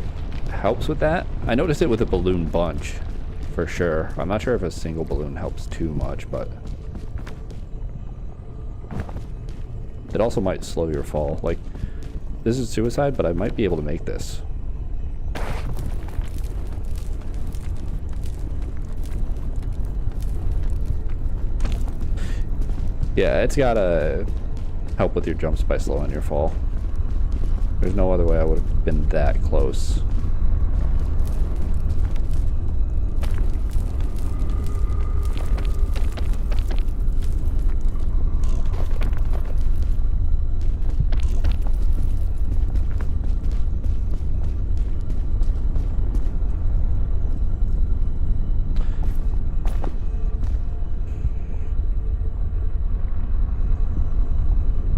helps with that. I noticed it with a balloon bunch, for sure. I'm not sure if a single balloon helps too much, but it also might slow your fall. Like, this is suicide, but I might be able to make this. Yeah, it's gotta help with your jumps by slowing your fall. There's no other way I would have been that close.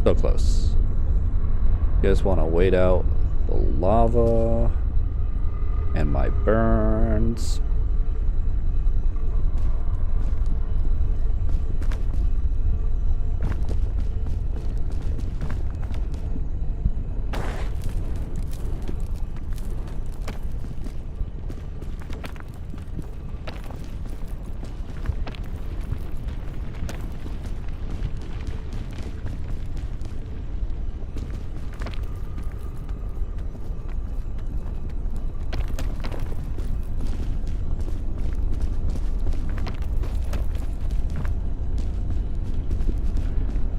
So close. Just want to wait out the lava and my burns.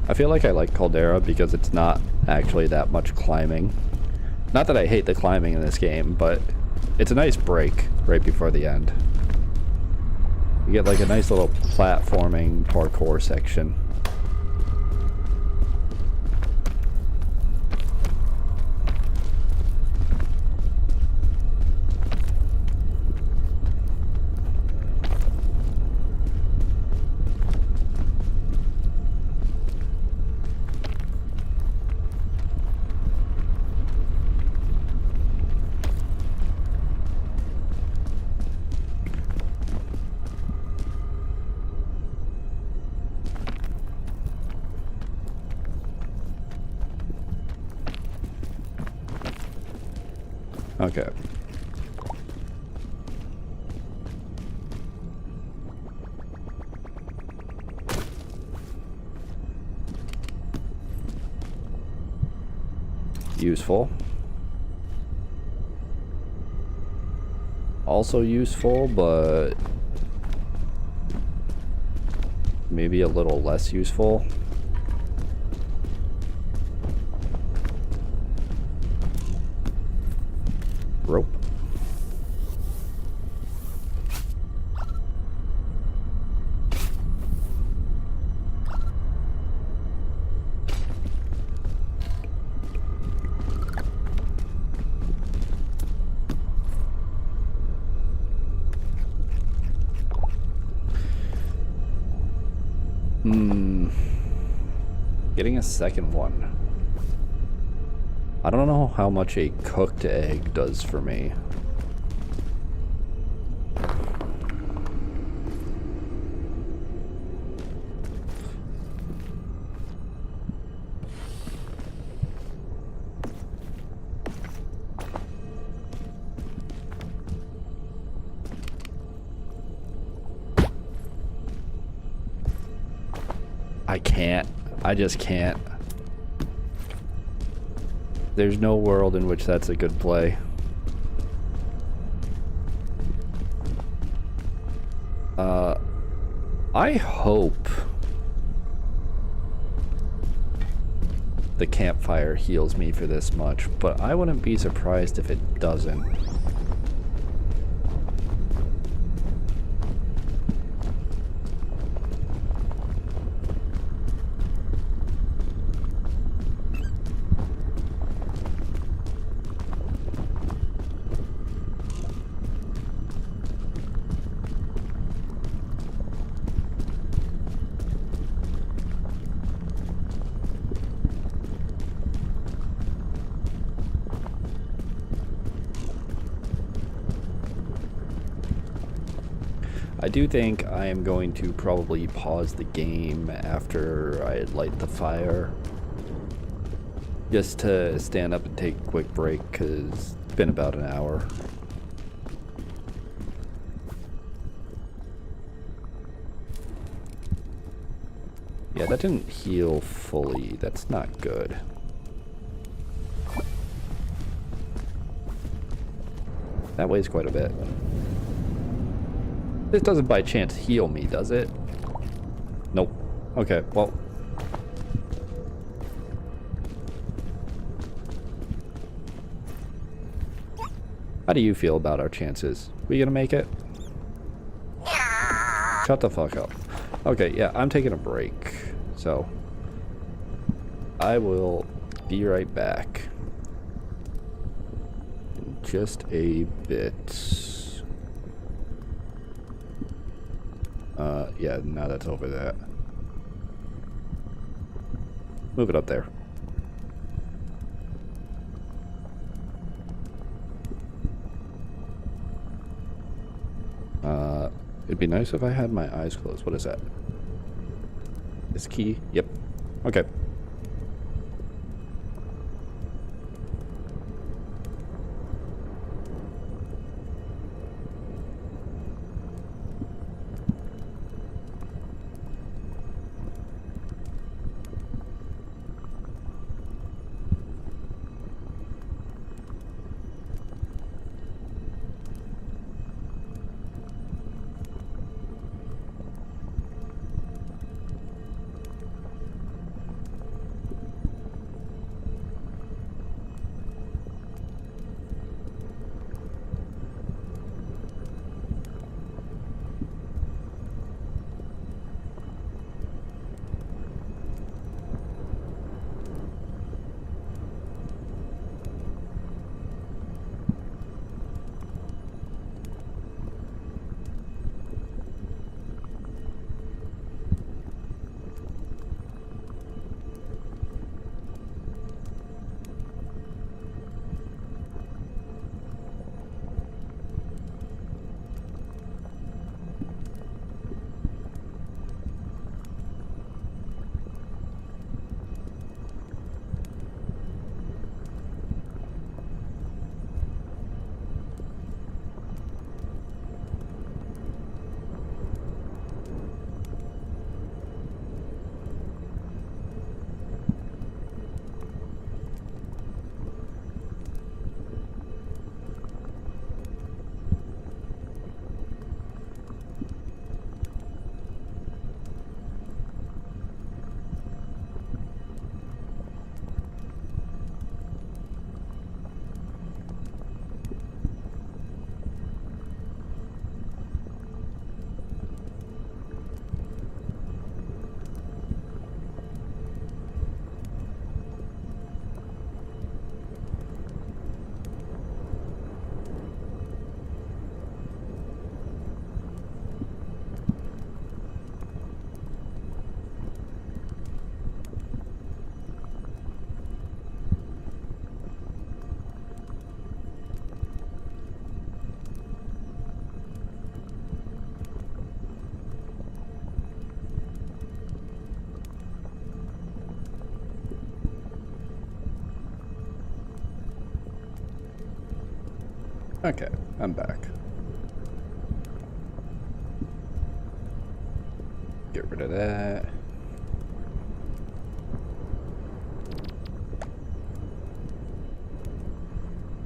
I feel like I like Caldera because it's not actually that much climbing. Not that I hate the climbing in this game, but it's a nice break right before the end. You get like a nice little platforming parkour section. Okay. Useful. Also useful, but maybe a little less useful. Rope. Getting a second one. I don't know how much a cooked egg does for me. I can't. I just can't. There's no world in which that's a good play. I hope the campfire heals me for this much, but I wouldn't be surprised if it doesn't. I do think I am going to probably pause the game after I light the fire. Just to stand up and take a quick break, because it's been about an hour. Yeah, that didn't heal fully. That's not good. That weighs quite a bit. This doesn't by chance heal me, does it? Nope. Okay, well. How do you feel about our chances? We gonna make it? Shut the fuck up. Okay, yeah, I'm taking a break. So, I will be right back. In just a bit. Yeah, now that's over that. Move it up there. It'd be nice if I had my eyes closed. What is that? This key? Yep. Okay. Okay, I'm back. Get rid of that.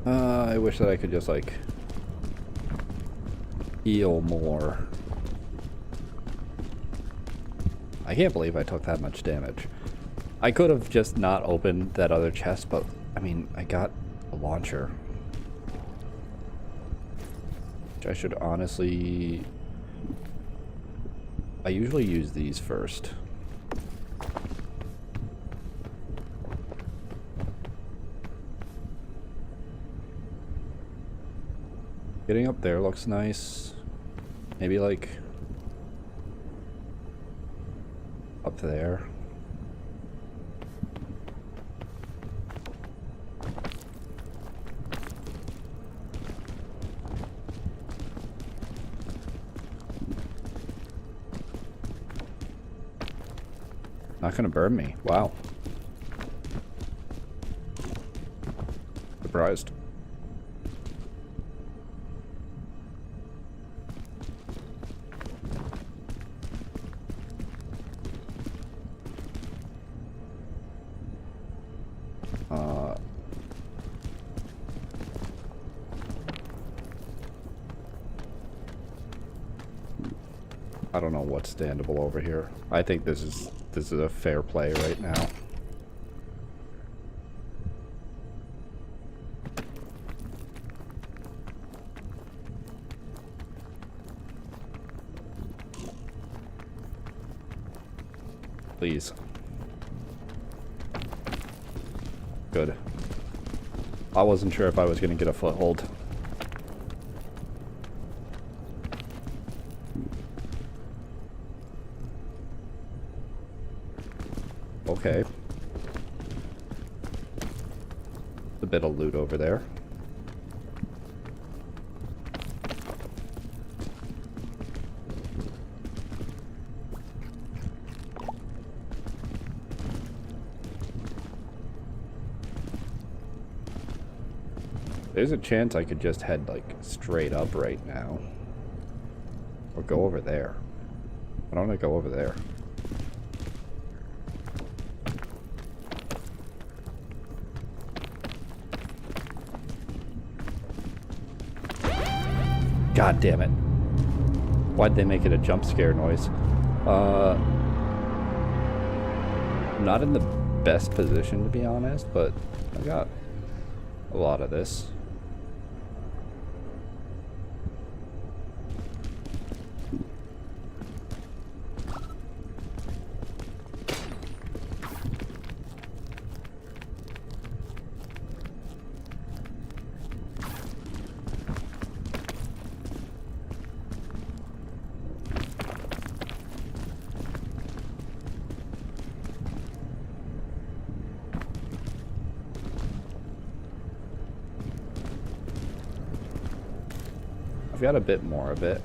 I wish that I could just, like, heal more. I can't believe I took that much damage. I could have just not opened that other chest, but, I mean, I got a launcher. Which I should honestly... I usually use these first. Getting up there looks nice. Maybe like up there. Not gonna burn me. Wow. Surprised. I don't know what's standable over here. I think this is a fair play right now. Please. Good. I wasn't sure if I was going to get a foothold. Okay. A bit of loot over there. There's a chance I could just head like straight up right now. Or go over there. Why don't I go over there? God damn it. Why'd they make it a jump scare noise? Not in the best position to be honest, but I got a lot of this. I've got a bit more of it.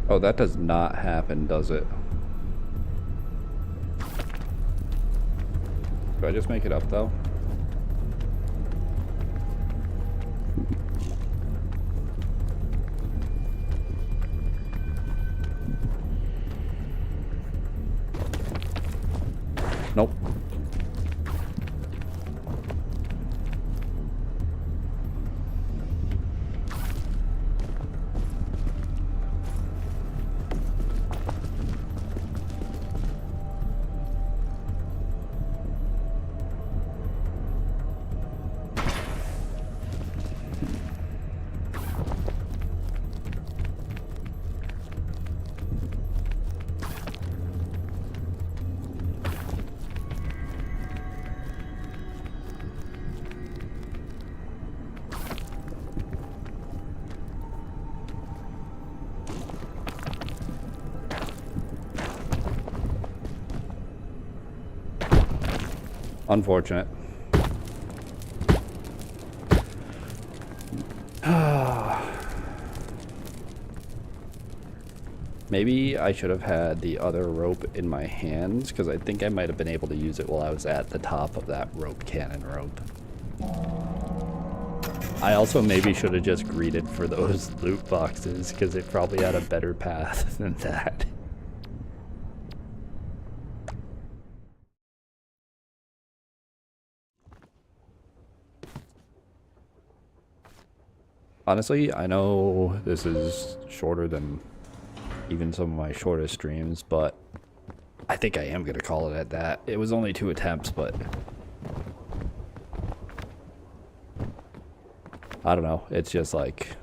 Oh, that does not happen, does it? Do I just make it up, though? Nope. Unfortunate. Maybe I should have had the other rope in my hands, because I think I might have been able to use it while I was at the top of that rope cannon rope. I also maybe should have just greeted for those loot boxes, because it probably had a better path than that. Honestly, I know this is shorter than even some of my shortest streams, but I think I am going to call it at that. It was only 2 attempts, but I don't know. It's just like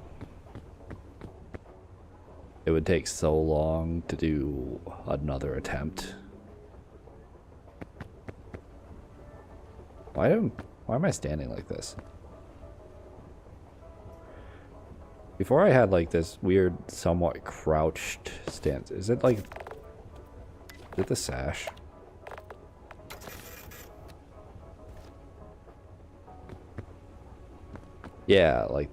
it would take so long to do another attempt. Why am I standing like this? Before I had like this weird, somewhat crouched stance. Is it the sash? Yeah, like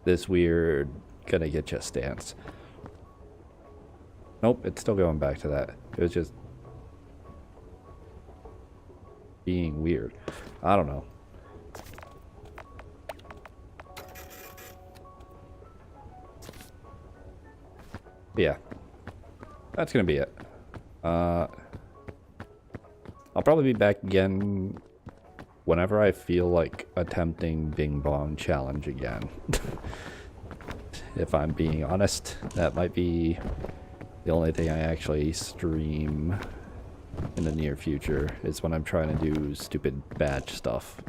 this weird gonna get you stance. Nope, it's still going back to that. It was just being weird. I don't know. Yeah, that's gonna be it. I'll probably be back again whenever I feel like attempting Bong challenge again. If I'm being honest, that might be the only thing I actually stream in the near future, is when I'm trying to do stupid batch stuff.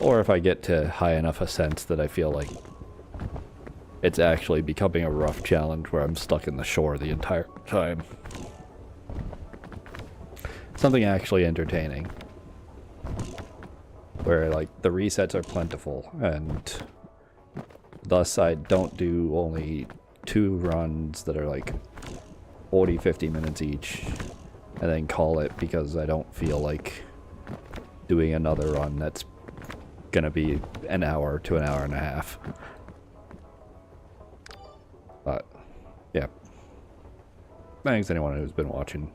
Or if I get to high enough ascents that I feel like it's actually becoming a rough challenge where I'm stuck in the shore the entire time. Something actually entertaining. Where like the resets are plentiful, and thus I don't do only 2 runs that are like 40-50 minutes each and then call it, because I don't feel like doing another run that's gonna be an hour to an hour and a half. But yeah, thanks anyone who's been watching.